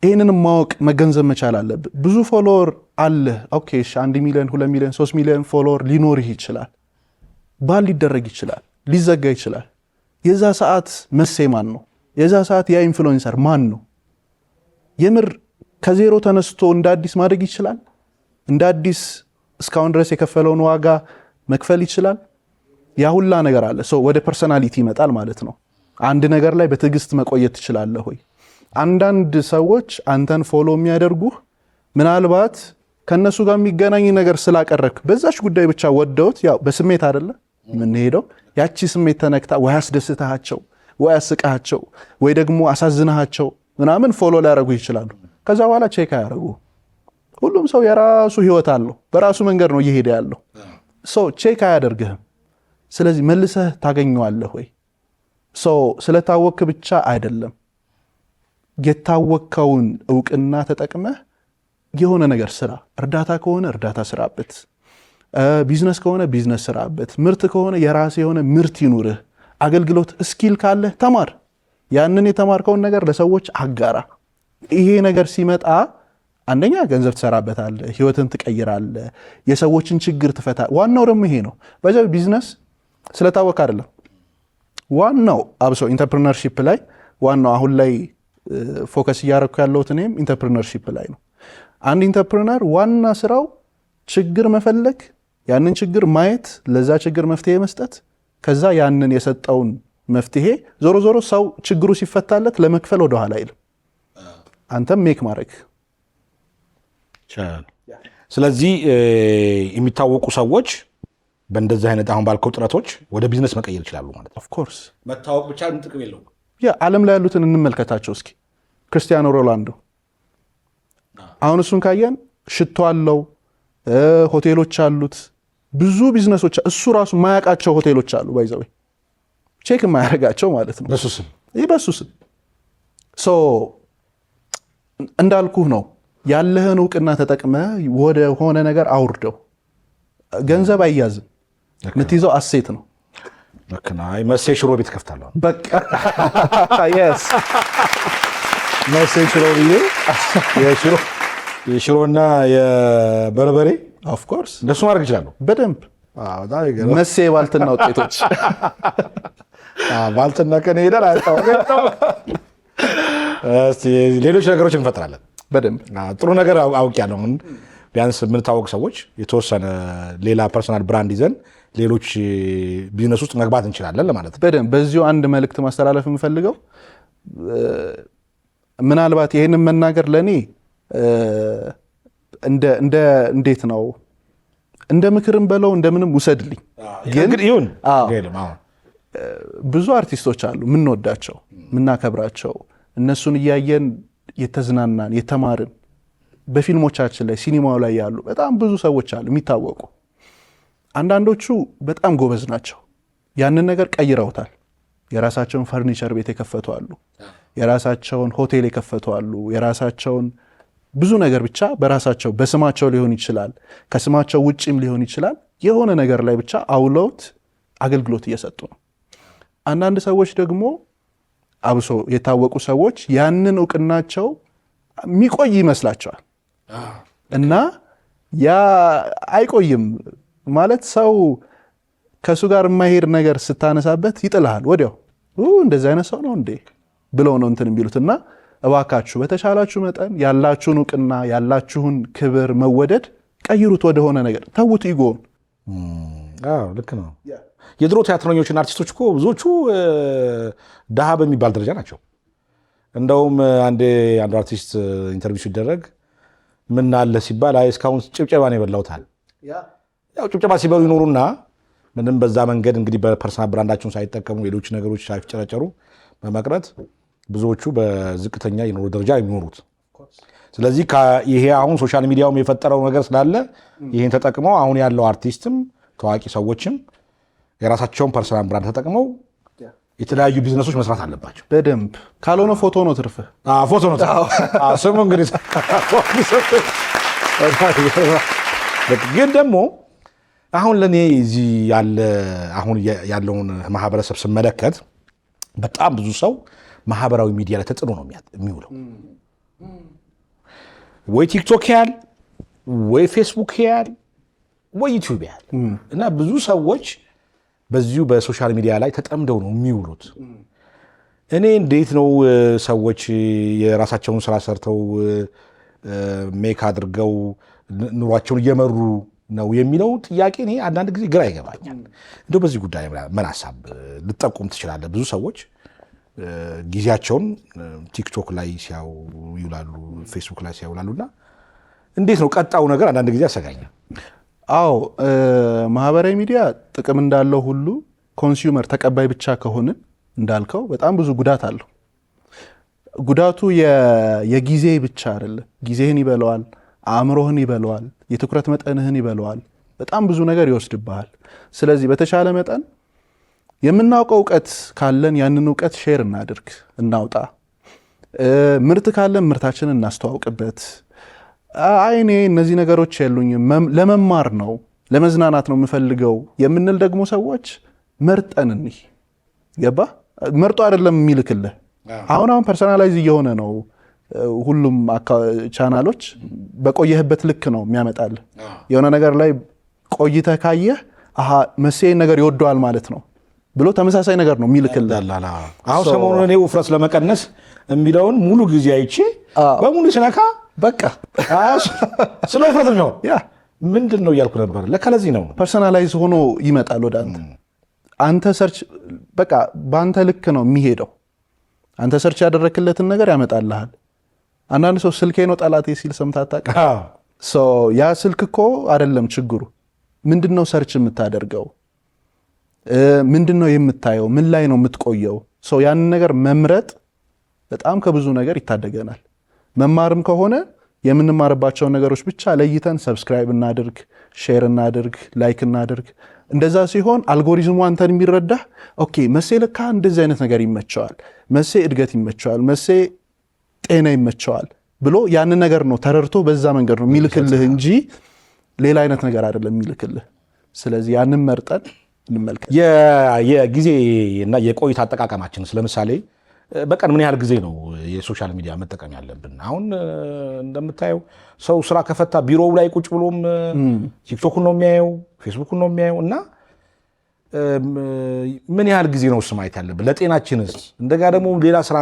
ይህንን ማወቅ መገንዘብ መቻል አለብህ። ብዙ ፎሎወር አለህ። ኦኬ 1 ሚሊዮን 2 ሚሊዮን 3 ሚሊዮን ፎሎወር ሊኖርህ ይችላል። ባል ሊደረግ ይችላል፣ ሊዘጋ ይችላል። የዛ ሰዓት መሴ ማን ነው? የዛ ሰዓት ያ ኢንፍሉዌንሰር ማን ነው? የምር ከዜሮ ተነስቶ እንደ አዲስ ማድረግ ይችላል? እንደ አዲስ እስካሁን ድረስ የከፈለውን ዋጋ መክፈል ይችላል? ያ ሁላ ነገር አለ። ወደ ፐርሰናሊቲ ይመጣል ማለት ነው። አንድ ነገር ላይ በትዕግስት መቆየት ትችላለህ ወይ? አንዳንድ ሰዎች አንተን ፎሎ የሚያደርጉህ ምናልባት ከነሱ ጋር የሚገናኝ ነገር ስላቀረብክ በዛች ጉዳይ ብቻ ወደውት፣ ያው በስሜት አይደለ የምንሄደው፣ ያቺ ስሜት ተነክታ ወይ አስደስታቸው ወይ አስቃቸው ወይ ደግሞ አሳዝናቸው ምናምን ፎሎ ሊያደርጉ ይችላሉ። ከዛ በኋላ ቼክ አያደርጉ። ሁሉም ሰው የራሱ ህይወት አለው፣ በራሱ መንገድ ነው እየሄደ ያለው። ቼክ አያደርግህም። ስለዚህ መልሰህ ታገኘዋለህ ወይ? ስለታወክ ብቻ አይደለም፣ የታወከውን እውቅና ተጠቅመህ የሆነ ነገር ስራ። እርዳታ ከሆነ እርዳታ ስራበት፣ ቢዝነስ ከሆነ ቢዝነስ ስራበት፣ ምርት ከሆነ የራስ የሆነ ምርት ይኑርህ። አገልግሎት ስኪል ካለ ተማር። ያንን የተማርከውን ነገር ለሰዎች አጋራ። ይሄ ነገር ሲመጣ አንደኛ ገንዘብ ትሰራበታለህ፣ ህይወትን ትቀይራለህ፣ የሰዎችን ችግር ትፈታ። ዋናው ደግሞ ይሄ ነው። በዛ ቢዝነስ ስለታወቅ አይደለም ዋናው። አብሶ ኢንተርፕሪነርሺፕ ላይ ዋናው አሁን ላይ ፎከስ እያደረኩ ያለሁት እኔም ኢንተርፕሪነርሺፕ ላይ ነው። አንድ ኢንተርፕሪነር ዋና ስራው ችግር መፈለግ፣ ያንን ችግር ማየት፣ ለዛ ችግር መፍትሄ መስጠት፣ ከዛ ያንን የሰጠውን መፍትሄ ዞሮ ዞሮ ሰው ችግሩ ሲፈታለት ለመክፈል ወደኋላ አይልም። አንተም ሜክ ማድረግ። ስለዚህ የሚታወቁ ሰዎች በእንደዚህ አይነት አሁን ባልከው ጥረቶች ወደ ቢዝነስ መቀየር ይችላሉ ማለት ነው። ኦፍኮርስ መታወቅ ብቻ ጥቅም የለውም። ዓለም ላይ ያሉትን እንመልከታቸው እስኪ። ክርስቲያኖ ሮናልዶ አሁን እሱን ካየን ሽቶ አለው፣ ሆቴሎች አሉት፣ ብዙ ቢዝነሶች፣ እሱ ራሱ ማያውቃቸው ሆቴሎች አሉ። ባይዘው ቼክ የማያደርጋቸው ማለት ነው። በሱ ስም እንዳልኩህ ነው። ያለህን እውቅና ተጠቅመ ወደ ሆነ ነገር አውርደው። ገንዘብ አይያዝም፣ የምትይዘው አሴት ነው። መሴ ሽሮ ቤት ከፍታለሁ። በቃ የስ መሴ ሽሮ ብዬ የሽሮና የበርበሬ ኦፍኮርስ እንደሱ ማድረግ ይችላለሁ በደንብ። መሴ ባልትና ውጤቶች ባልትና ቀን ሄዳል። ሌሎች ነገሮች እንፈጥራለን በደንብ። ጥሩ ነገር አውቄያለሁ። ቢያንስ የምንታወቅ ሰዎች የተወሰነ ሌላ ፐርሰናል ብራንድ ይዘን ሌሎች ቢዝነስ ውስጥ መግባት እንችላለን ለማለት ነው። በደንብ በዚሁ አንድ መልእክት ማስተላለፍ የምፈልገው ምናልባት ይህንን መናገር ለእኔ እንዴት ነው እንደ ምክርም በለው እንደምንም ውሰድልኝ። ግን ብዙ አርቲስቶች አሉ የምንወዳቸው የምናከብራቸው፣ እነሱን እያየን የተዝናናን የተማርን፣ በፊልሞቻችን ላይ ሲኒማው ላይ ያሉ በጣም ብዙ ሰዎች አሉ የሚታወቁ። አንዳንዶቹ በጣም ጎበዝ ናቸው፣ ያንን ነገር ቀይረውታል። የራሳቸውን ፈርኒቸር ቤት የከፈቱ አሉ፣ የራሳቸውን ሆቴል የከፈቱ አሉ፣ የራሳቸውን ብዙ ነገር ብቻ በራሳቸው በስማቸው ሊሆን ይችላል፣ ከስማቸው ውጭም ሊሆን ይችላል፣ የሆነ ነገር ላይ ብቻ አውለውት አገልግሎት እየሰጡ ነው። አንዳንድ ሰዎች ደግሞ አብሶ የታወቁ ሰዎች ያንን እውቅናቸው የሚቆይ ይመስላቸዋል እና ያ አይቆይም ማለት ሰው ከእሱ ጋር የማይሄድ ነገር ስታነሳበት ይጥልሃል ወዲያው። እንደዚህ አይነት ሰው ነው እንዴ ብለው ነው እንትን የሚሉት። እና እባካችሁ በተሻላችሁ መጠን ያላችሁን እውቅና ያላችሁን ክብር መወደድ ቀይሩት ወደሆነ ነገር፣ ተዉት ኢጎን። ልክ ነው። የድሮ ቲያትረኞችና አርቲስቶች እኮ ብዙዎቹ ድሃ በሚባል ደረጃ ናቸው። እንደውም አንድ አርቲስት ኢንተርቪው ሲደረግ ምን አለ ሲባል አይ እስካሁን ጭብጨባ ነው የበላሁታል። ያው ጭብጨባ ሲበሉ ይኖሩና ምንም በዛ መንገድ እንግዲህ በፐርሰናል ብራንዳቸውን ሳይጠቀሙ ሌሎች ነገሮች ሳይጨረጨሩ በመቅረት ብዙዎቹ በዝቅተኛ የኑሮ ደረጃ የሚኖሩት። ስለዚህ ይሄ አሁን ሶሻል ሚዲያውም የፈጠረው ነገር ስላለ ይሄን ተጠቅመው አሁን ያለው አርቲስትም ታዋቂ ሰዎችም የራሳቸውን ፐርሰናል ብራንድ ተጠቅመው የተለያዩ ቢዝነሶች መስራት አለባቸው። በደንብ ካልሆነ ፎቶ ነው ትርፍህ። ፎቶ ነው ስሙ እንግዲህ። ግን ደግሞ አሁን ለእኔ እዚህ አሁን ያለውን ማህበረሰብ ስመለከት በጣም ብዙ ሰው ማህበራዊ ሚዲያ ላይ ተጽዕኖ ነው የሚውለው። ወይ ቲክቶክ ያል፣ ወይ ፌስቡክ ያል፣ ወይ ዩቲዩብ ያል እና ብዙ ሰዎች በዚሁ በሶሻል ሚዲያ ላይ ተጠምደው ነው የሚውሉት። እኔ እንዴት ነው ሰዎች የራሳቸውን ስራ ሰርተው ሜክ አድርገው ኑሯቸውን እየመሩ ነው የሚለው ጥያቄ እኔ አንዳንድ ጊዜ ግራ ይገባኛል። እንደው በዚህ ጉዳይ ምን ሀሳብ ልጠቁም ትችላለህ? ብዙ ሰዎች ጊዜያቸውን ቲክቶክ ላይ ይውላሉ፣ ፌስቡክ ላይ ይውላሉና እንዴት ነው ቀጣው ነገር አንዳንድ ጊዜ ያሰጋኛል። አዎ ማህበራዊ ሚዲያ ጥቅም እንዳለው ሁሉ ኮንሱመር ተቀባይ ብቻ ከሆንን እንዳልከው በጣም ብዙ ጉዳት አለው። ጉዳቱ የጊዜ ብቻ አይደለም። ጊዜህን ይበለዋል፣ አእምሮህን ይበለዋል፣ የትኩረት መጠንህን ይበለዋል። በጣም ብዙ ነገር ይወስድብሃል። ስለዚህ በተሻለ መጠን የምናውቀው እውቀት ካለን ያንን እውቀት ሼር እናድርግ፣ እናውጣ። ምርት ካለን ምርታችንን እናስተዋውቅበት። እኔ እነዚህ ነገሮች የሉኝም ለመማር ነው ለመዝናናት ነው የምፈልገው የምንል ደግሞ ሰዎች መርጠን እንይ። ገባ? መርጦ አይደለም የሚልክልህ። አሁን ፐርሰናላይዝ እየሆነ ነው። ሁሉም ቻናሎች በቆየህበት ልክ ነው የሚያመጣልህ። የሆነ ነገር ላይ ቆይተህ ካየህ መሴን ነገር ይወደዋል ማለት ነው ብሎ ተመሳሳይ ነገር ነው የሚልክልህ። አሁን ሰሞኑን እኔ ውፍረት ለመቀነስ የሚለውን ሙሉ ጊዜ አይቼ በሙሉ ስነካ በቃ ስለ ውፍረት ነው ምንድን ነው እያልኩ ነበር። ለካ ለዚህ ነው ፐርሰናላይዝ ሆኖ ይመጣል ወደ አንተ ሰርች በቃ በአንተ ልክ ነው የሚሄደው። አንተ ሰርች ያደረክለትን ነገር ያመጣልሃል። አንዳንድ ሰው ስልኬ ነው ጠላቴ ሲል ሰምተህ አታውቅም? ያ ስልክ እኮ አይደለም ችግሩ። ምንድን ነው ሰርች የምታደርገው? ምንድን ነው የምታየው? ምን ላይ ነው የምትቆየው? ያንን ነገር መምረጥ በጣም ከብዙ ነገር ይታደገናል። መማርም ከሆነ የምንማርባቸውን ነገሮች ብቻ ለይተን ሰብስክራይብ እናድርግ፣ ሼር እናድርግ፣ ላይክ እናድርግ። እንደዛ ሲሆን አልጎሪዝሙ አንተን የሚረዳህ ኦኬ፣ መሴ ለካ እንደዚህ አይነት ነገር ይመቸዋል፣ መሴ እድገት ይመቸዋል፣ መሴ ጤና ይመቸዋል ብሎ ያንን ነገር ነው ተረድቶ በዛ መንገድ ነው የሚልክልህ እንጂ ሌላ አይነት ነገር አይደለም የሚልክልህ። ስለዚህ ያንን መርጠን እንመልከት። የጊዜ እና የቆይታ አጠቃቀማችን ለምሳሌ በቀን ምን ያህል ጊዜ ነው የሶሻል ሚዲያ መጠቀም ያለብን? አሁን እንደምታየው ሰው ስራ ከፈታ ቢሮው ላይ ቁጭ ብሎም ቲክቶክን ነው የሚያየው፣ ፌስቡክን ነው የሚያየው እና ምን ያህል ጊዜ ነው ማየት ያለብን? ለጤናችንስ እንደጋ ደግሞ ሌላ ስራ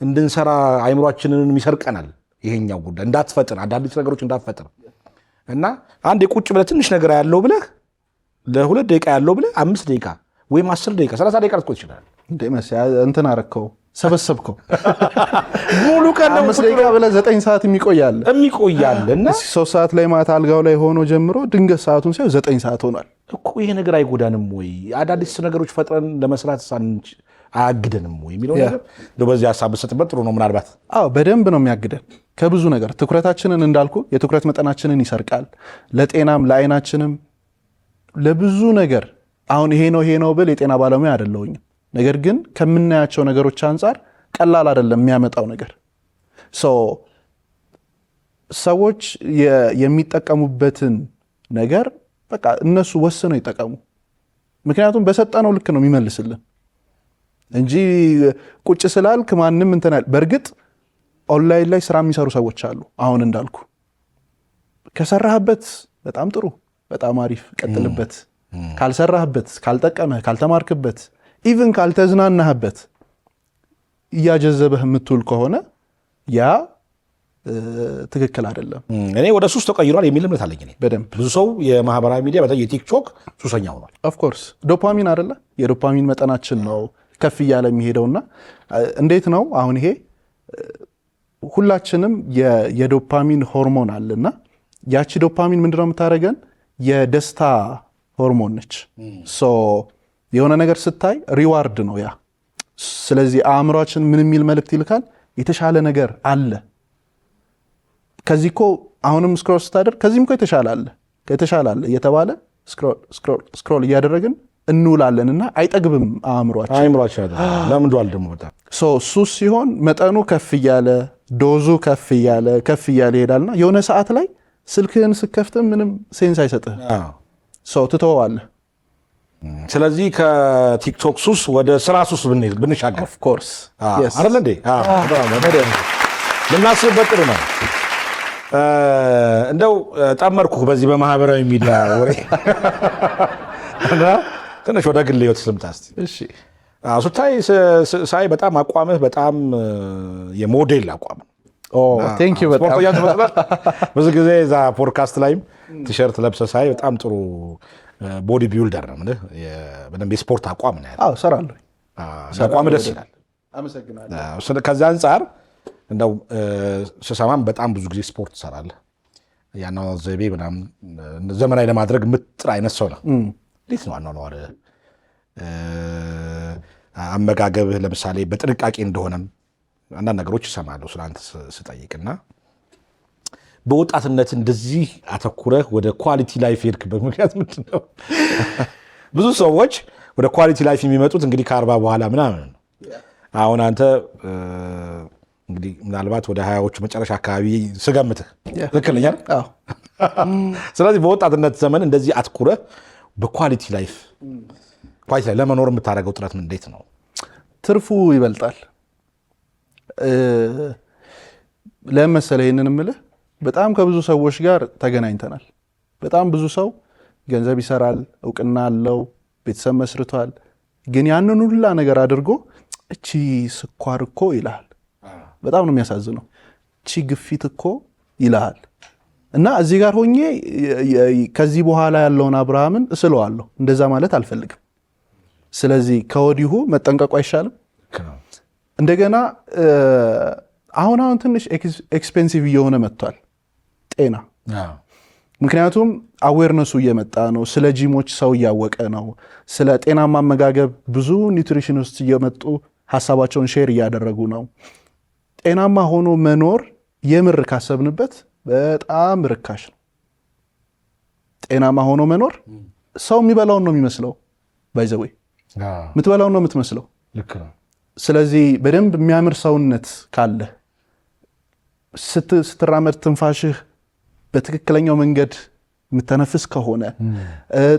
እንድንሰራ አይምሯችንን ይሰርቀናል። ይሄኛው ጉዳይ እንዳትፈጥር፣ አዳዲስ ነገሮች እንዳትፈጥር እና አንድ የቁጭ ብለህ ትንሽ ነገር ያለው ብለህ ለ2 ደቂቃ ያለው ብለህ 5 ደቂቃ ወይም 10 ደቂቃ 30 ደቂቃ ልትቆይ ይችላል። እንትን አረከው ሰበሰብከው ሙሉ ቀን 5 ደቂቃ ብለህ 9 ሰዓት የሚቆያል እና 3 ሰዓት ላይ ማታ አልጋው ላይ ሆኖ ጀምሮ ድንገት ሰዓቱን ሲያው 9 ሰዓት ሆኗል እኮ። ይሄ ነገር አይጎዳንም ወይ? አዳዲስ ነገሮች ፈጥረን ለመስራት አያግደንም ወይ የሚለው ነገር በዚህ ሀሳብ ብትሰጥበት ጥሩ ነው። ምናልባት በደንብ ነው የሚያግደን ከብዙ ነገር። ትኩረታችንን እንዳልኩ የትኩረት መጠናችንን ይሰርቃል። ለጤናም ለአይናችንም ለብዙ ነገር። አሁን ይሄ ነው ብል የጤና ባለሙያ አይደለሁኝም። ነገር ግን ከምናያቸው ነገሮች አንጻር ቀላል አይደለም የሚያመጣው ነገር። ሰዎች የሚጠቀሙበትን ነገር በቃ እነሱ ወስነው ይጠቀሙ። ምክንያቱም በሰጠነው ልክ ነው የሚመልስልን እንጂ ቁጭ ስላልክ ማንም እንትናል። በእርግጥ ኦንላይን ላይ ስራ የሚሰሩ ሰዎች አሉ። አሁን እንዳልኩ ከሰራህበት በጣም ጥሩ፣ በጣም አሪፍ፣ ቀጥልበት። ካልሰራህበት፣ ካልጠቀመህ፣ ካልተማርክበት፣ ኢቭን ካልተዝናናህበት እያጀዘበህ የምትውል ከሆነ ያ ትክክል አይደለም። እኔ ወደ ሱስ ተቀይሯል የሚል እምነት አለኝ። በደንብ ብዙ ሰው የማህበራዊ ሚዲያ በተለይ የቲክቶክ ሱሰኛ ሆኗል። ኦፍኮርስ ዶፓሚን አይደለ? የዶፓሚን መጠናችን ነው ከፍ እያለ የሚሄደውና እንዴት ነው አሁን ይሄ ሁላችንም የዶፓሚን ሆርሞን አለና ያቺ ዶፓሚን ምንድነው የምታደርገን? የደስታ ሆርሞን ነች። የሆነ ነገር ስታይ ሪዋርድ ነው ያ። ስለዚህ አእምሯችን ምን የሚል መልእክት ይልካል? የተሻለ ነገር አለ፣ ከዚህ እኮ አሁንም ስክሮል ስታደርግ ከዚህም እኮ የተሻለ አለ እየተባለ ስክሮል እያደረግን እንውላለንና አይጠግብም አእምሯችን ለምዷል ደግሞ በጣም ሱስ ሲሆን መጠኑ ከፍ እያለ ዶዙ ከፍ እያለ ይሄዳልና የሆነ ሰዓት ላይ ስልክህን ስከፍትም ምንም ሴንስ አይሰጥህ ትተዋለህ። ስለዚህ ከቲክቶክ ሱስ ወደ ስራ ሱስ ብንሻገር ኦፍ ኮርስ አይደል እንዴ? ልናስብበት ጥሩ ነው። እንደው ጠመርኩህ በዚህ በማህበራዊ ሚዲያ ወሬ እና ትንሽ ወደ ግል ህይወት ስምጣ እስቲ። እሺ ስታይ ሳይ በጣም አቋምህ በጣም የሞዴል አቋም ነው። ቴንክ ዩ በጣም ብዙ ጊዜ እዛ ፖድካስት ላይም ቲሸርት ለብሰህ ሳይ በጣም ጥሩ ቦዲ ቢልደር ነው ማለት በደንብ የስፖርት አቋም ነው ያለው። እሰራለሁ። አቋም ደስ ይላል። አመሰግናለሁ። ከዛ አንጻር እንደው ስሰማም በጣም ብዙ ጊዜ ስፖርት ትሰራለህ። ያናው ዘይቤ ምናምን ዘመናዊ ለማድረግ ምጥር አይነት ሰው ነው። እንዴት ነው አኗኗር አመጋገብህ ለምሳሌ በጥንቃቄ እንደሆነም አንዳንድ ነገሮች እሰማለሁ ስለአንተ ስጠይቅና በወጣትነት እንደዚህ አተኩረህ ወደ ኳሊቲ ላይፍ ሄድክበት ምክንያት ምንድን ነው? ብዙ ሰዎች ወደ ኳሊቲ ላይፍ የሚመጡት እንግዲህ ከ40 በኋላ ምናምን ነው። አሁን አንተ እንግዲህ ምናልባት ወደ 20ዎቹ መጨረሻ አካባቢ ስገምትህ ትክክል ነኝ አይደል? ስለዚህ በወጣትነት ዘመን እንደዚህ አትኩረህ በኳሊቲ ላይፍ ለመኖር የምታደርገው ጥረት እንዴት ነው? ትርፉ ይበልጣል። ለምን መሰለህ ይህንን የምልህ በጣም ከብዙ ሰዎች ጋር ተገናኝተናል። በጣም ብዙ ሰው ገንዘብ ይሰራል፣ እውቅና አለው፣ ቤተሰብ መስርቷል። ግን ያንን ሁላ ነገር አድርጎ እቺ ስኳር እኮ ይልሃል። በጣም ነው የሚያሳዝነው። እቺ ግፊት እኮ ይልሃል። እና እዚህ ጋር ሆኜ ከዚህ በኋላ ያለውን አብርሃምን እስለዋለሁ። እንደዛ ማለት አልፈልግም። ስለዚህ ከወዲሁ መጠንቀቁ አይሻልም? እንደገና አሁን ትንሽ ኤክስፔንሲቭ እየሆነ መጥቷል ጤና። ምክንያቱም አዌርነሱ እየመጣ ነው። ስለ ጂሞች ሰው እያወቀ ነው። ስለ ጤናማ አመጋገብ ብዙ ኒውትሪሽኒስት እየመጡ ሀሳባቸውን ሼር እያደረጉ ነው። ጤናማ ሆኖ መኖር የምር ካሰብንበት በጣም ርካሽ ነው። ጤናማ ሆኖ መኖር ሰው የሚበላውን ነው የሚመስለው። ባይዘዌ የምትበላውን ነው የምትመስለው። ስለዚህ በደንብ የሚያምር ሰውነት ካለ ስትራመድ ትንፋሽህ በትክክለኛው መንገድ የምተነፍስ ከሆነ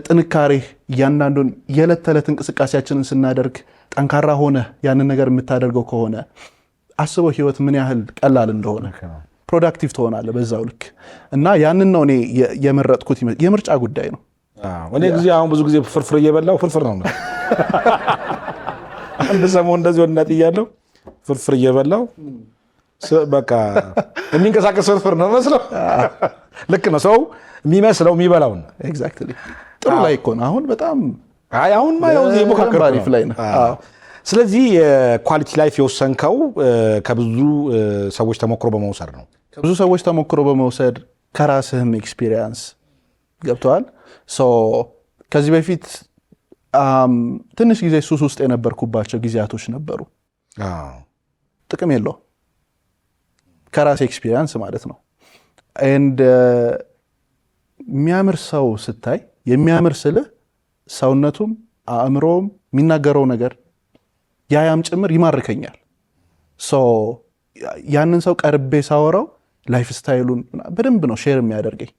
ጥንካሬህ እያንዳንዱን የዕለት ተዕለት እንቅስቃሴያችንን ስናደርግ ጠንካራ ሆነ ያንን ነገር የምታደርገው ከሆነ አስበው ህይወት ምን ያህል ቀላል እንደሆነ። ፕሮዳክቲቭ ትሆናለህ በዛው ልክ። እና ያንን ነው እኔ የመረጥኩት። የምርጫ ጉዳይ ነው። እኔ ጊዜ አሁን ብዙ ጊዜ ፍርፍር እየበላው ፍርፍር ነው አንድ ሰሞን እንደዚህ ወድናት እያለሁ ፍርፍር እየበላው በቃ የሚንቀሳቀስ ፍርፍር ነው መስለው። ልክ ነው ሰው የሚመስለው የሚበላው ነው። ኤግዛክትሊ ጥሩ ላይ እኮ ነው አሁን በጣም አሁን ማየው የሞካከር ላይ ነው። ስለዚህ የኳሊቲ ላይፍ የወሰንከው ከብዙ ሰዎች ተሞክሮ በመውሰድ ነው። ከብዙ ሰዎች ተሞክሮ በመውሰድ ከራስህም ኤክስፒሪየንስ ገብተዋል። ከዚህ በፊት ትንሽ ጊዜ ሱስ ውስጥ የነበርኩባቸው ጊዜያቶች ነበሩ። ጥቅም የለው ከራስ ኤክስፒሪየንስ ማለት ነው። ኤንድ የሚያምር ሰው ስታይ የሚያምር ስልህ ሰውነቱም አእምሮም የሚናገረው ነገር ያም ጭምር ይማርከኛል። ያንን ሰው ቀርቤ ሳወራው ላይፍ ስታይሉን በደንብ ነው ሼር የሚያደርገኝ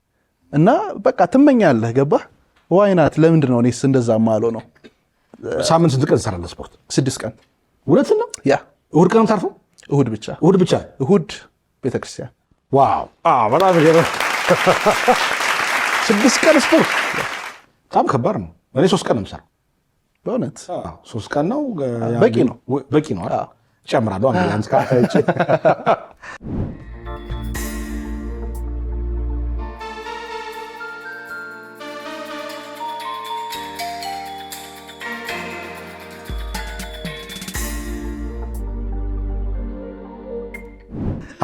እና በቃ ትመኛለህ። ገባህ? ዋይናት ለምንድን ነው እኔስ እንደዛ ማለው ነው። ሳምንት ስንት ቀን ትሰራለህ ስፖርት? 6 ቀን። እውነትን ነው? ያ እሁድ ቀን ታርፈው? እሁድ ብቻ። እሁድ ቤተክርስቲያን። ዋው! በጣም 6 ቀን ስፖርት በጣም ከባድ ነው። እኔ 3 ቀን ነው የምሰራው። በእውነት 3 ቀን ነው በቂ ነው። በቂ ነው። እጨምራለሁ አንድ ካርታ እጭ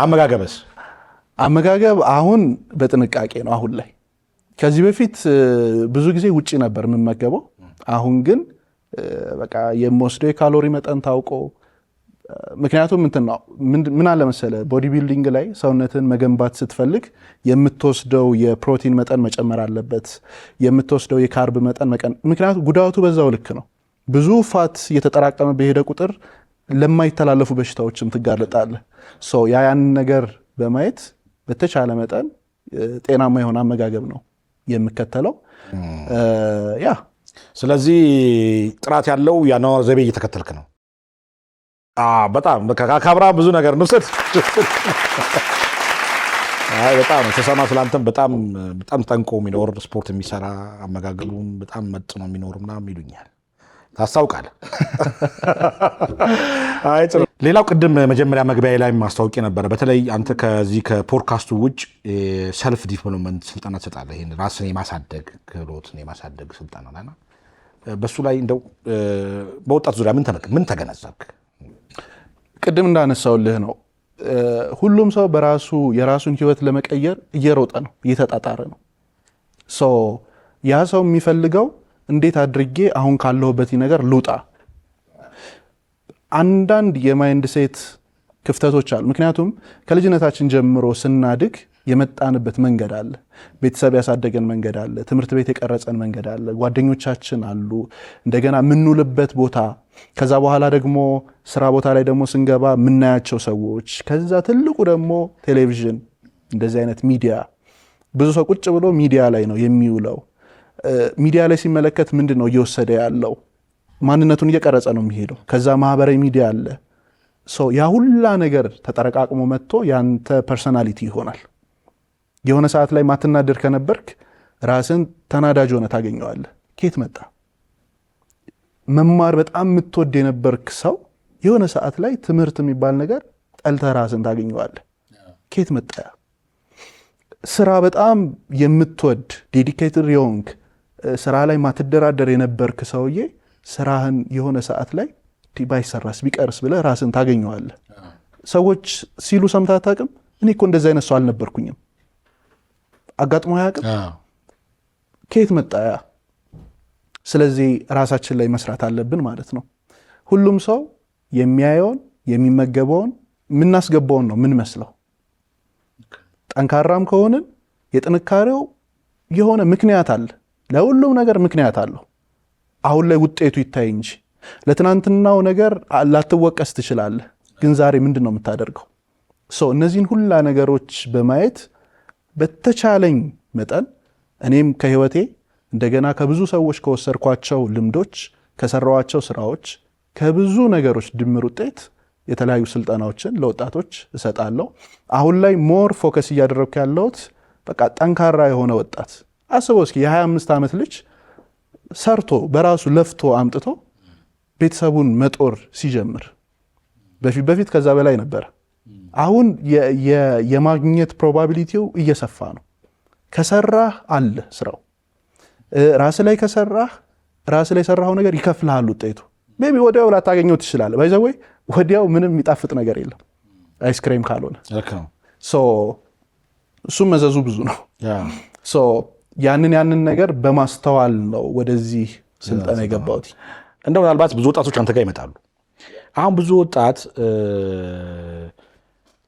አመጋገብስ? አመጋገብ አሁን በጥንቃቄ ነው። አሁን ላይ ከዚህ በፊት ብዙ ጊዜ ውጪ ነበር የምመገበው። አሁን ግን በቃ የምወስደው የካሎሪ መጠን ታውቆ ምክንያቱም እንትን ነው ምን አለ መሰለ ቦዲ ቢልዲንግ ላይ ሰውነትን መገንባት ስትፈልግ የምትወስደው የፕሮቲን መጠን መጨመር አለበት፣ የምትወስደው የካርብ መጠን ምክንያቱም ጉዳቱ በዛው ልክ ነው። ብዙ ፋት እየተጠራቀመ በሄደ ቁጥር ለማይተላለፉ በሽታዎችም ትጋለጣለህ። ያን ነገር በማየት በተቻለ መጠን ጤናማ የሆነ አመጋገብ ነው የምከተለው። ስለዚህ ጥራት ያለው የአኗኗር ዘይቤ እየተከተልክ ነው። በጣም ከአብራ ብዙ ነገር እንውሰድ። በጣም ተሰማ ስላንተም በጣም ጠንቆ የሚኖር ስፖርት የሚሰራ አመጋገቡን በጣም መጥኖ የሚኖር ምናምን ይሉኛል። ታስታውቃለህ። ሌላው ቅድም መጀመሪያ መግቢያ ላይ ማስታወቂ ነበረ። በተለይ አንተ ከዚህ ከፖድካስቱ ውጭ ሰልፍ ዲቨሎፕመንት ስልጠና ትሰጣለህ። ይሄን ራስን የማሳደግ ክህሎትን የማሳደግ ስልጠና ላይ ነው። በሱ ላይ እንደው በወጣት ዙሪያ ምን ተገነዘብክ? ቅድም እንዳነሳውልህ ነው ሁሉም ሰው በራሱ የራሱን ህይወት ለመቀየር እየሮጠ ነው፣ እየተጣጣረ ነው። ያ ሰው የሚፈልገው እንዴት አድርጌ አሁን ካለሁበት ነገር ልውጣ። አንዳንድ የማይንድ ሴት ክፍተቶች አሉ። ምክንያቱም ከልጅነታችን ጀምሮ ስናድግ የመጣንበት መንገድ አለ፣ ቤተሰብ ያሳደገን መንገድ አለ፣ ትምህርት ቤት የቀረጸን መንገድ አለ፣ ጓደኞቻችን አሉ፣ እንደገና የምንውልበት ቦታ፣ ከዛ በኋላ ደግሞ ስራ ቦታ ላይ ደግሞ ስንገባ የምናያቸው ሰዎች፣ ከዛ ትልቁ ደግሞ ቴሌቪዥን፣ እንደዚህ አይነት ሚዲያ። ብዙ ሰው ቁጭ ብሎ ሚዲያ ላይ ነው የሚውለው። ሚዲያ ላይ ሲመለከት ምንድን ነው እየወሰደ ያለው? ማንነቱን እየቀረጸ ነው የሚሄደው። ከዛ ማህበራዊ ሚዲያ አለ። ያ ሁላ ነገር ተጠረቃቅሞ መጥቶ ያንተ ፐርሰናሊቲ ይሆናል። የሆነ ሰዓት ላይ ማትናደር ከነበርክ ራስን ተናዳጅ ሆነ ታገኘዋለህ። ኬት መጣ? መማር በጣም የምትወድ የነበርክ ሰው የሆነ ሰዓት ላይ ትምህርት የሚባል ነገር ጠልተ ራስን ታገኘዋለህ። ኬት መጣ? ስራ በጣም የምትወድ ዴዲኬትድ የሆንክ ስራ ላይ ማትደራደር የነበርክ ሰውዬ ስራህን የሆነ ሰዓት ላይ ባይሰራስ ቢቀርስ ብለህ ራስን ታገኘዋለህ። ሰዎች ሲሉ ሰምተህ አታውቅም? እኔ እኮ እንደዚህ አይነት ሰው አልነበርኩኝም። አጋጥሞ አያውቅም? ከየት መጣ ያ? ስለዚህ ራሳችን ላይ መስራት አለብን ማለት ነው። ሁሉም ሰው የሚያየውን የሚመገበውን የምናስገባውን ነው ምን መስለው። ጠንካራም ከሆንን የጥንካሬው የሆነ ምክንያት አለ። ለሁሉም ነገር ምክንያት አለው። አሁን ላይ ውጤቱ ይታይ እንጂ ለትናንትናው ነገር ላትወቀስ ትችላለህ፣ ግን ዛሬ ምንድን ነው የምታደርገው? እነዚህን ሁላ ነገሮች በማየት በተቻለኝ መጠን እኔም ከህይወቴ እንደገና ከብዙ ሰዎች ከወሰድኳቸው ልምዶች፣ ከሰራዋቸው ስራዎች፣ ከብዙ ነገሮች ድምር ውጤት የተለያዩ ስልጠናዎችን ለወጣቶች እሰጣለሁ። አሁን ላይ ሞር ፎከስ እያደረግኩ ያለሁት በቃ ጠንካራ የሆነ ወጣት አስበው እስኪ የ25 ዓመት ልጅ ሰርቶ በራሱ ለፍቶ አምጥቶ ቤተሰቡን መጦር ሲጀምር በፊት ከዛ በላይ ነበር። አሁን የማግኘት ፕሮባቢሊቲው እየሰፋ ነው። ከሰራህ አለ ስራው። ራስ ላይ ከሰራህ ራስ ላይ የሰራኸው ነገር ይከፍልሃል ውጤቱ። ሜቢ ወዲያው ላታገኘው ትችላለህ። ባይ ዘ ወይ ወዲያው ምንም የሚጣፍጥ ነገር የለም አይስክሬም ካልሆነ። እሱም መዘዙ ብዙ ነው። ያንን ነገር በማስተዋል ነው ወደዚህ ስልጠና የገባሁት። እንደው ምናልባት ብዙ ወጣቶች አንተ ጋር ይመጣሉ። አሁን ብዙ ወጣት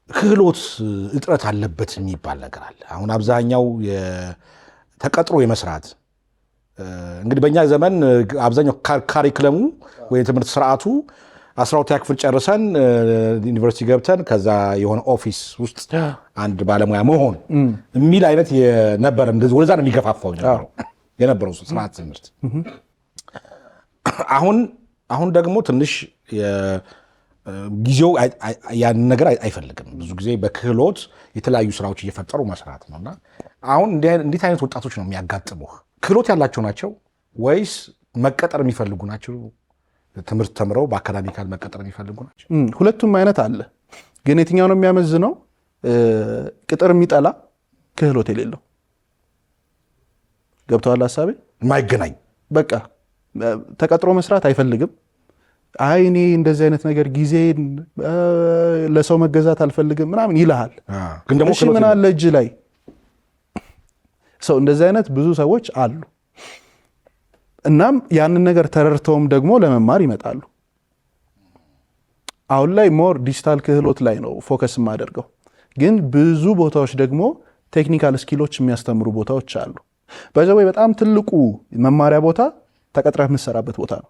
ክህሎት እጥረት አለበት የሚባል ነገር አለ። አሁን አብዛኛው ተቀጥሮ የመስራት እንግዲህ በእኛ ዘመን አብዛኛው ካሪክለሙ ወይ የትምህርት ስርዓቱ 12ኛ ክፍል ጨርሰን ዩኒቨርሲቲ ገብተን ከዛ የሆነ ኦፊስ ውስጥ አንድ ባለሙያ መሆን የሚል አይነት የነበረ እንደዚህ ወደዛ ነው የሚገፋፋው የነበረው ስርዓት ትምህርት። አሁን ደግሞ ትንሽ ጊዜው ያን ነገር አይፈልግም። ብዙ ጊዜ በክህሎት የተለያዩ ስራዎች እየፈጠሩ መስራት ነውና አሁን እንዴት አይነት ወጣቶች ነው የሚያጋጥሙህ? ክህሎት ያላቸው ናቸው ወይስ መቀጠር የሚፈልጉ ናቸው? ትምህርት ተምረው በአካዳሚካል መቀጠር የሚፈልጉ ናቸው? ሁለቱም አይነት አለ። ግን የትኛው ነው የሚያመዝነው? ቅጥር የሚጠላ ክህሎት የሌለው ገብተዋል ሀሳቤ የማይገናኝ በቃ ተቀጥሮ መስራት አይፈልግም። አይ እኔ እንደዚህ አይነት ነገር ጊዜን ለሰው መገዛት አልፈልግም ምናምን ይልሃል። ግን ደግሞ እሺ ምን አለ እጅ ላይ ሰው እንደዚህ አይነት ብዙ ሰዎች አሉ። እናም ያንን ነገር ተረድተውም ደግሞ ለመማር ይመጣሉ። አሁን ላይ ሞር ዲጂታል ክህሎት ላይ ነው ፎከስ የማደርገው፣ ግን ብዙ ቦታዎች ደግሞ ቴክኒካል ስኪሎች የሚያስተምሩ ቦታዎች አሉ። በዚህ በጣም ትልቁ መማሪያ ቦታ ተቀጥረህ የምትሰራበት ቦታ ነው።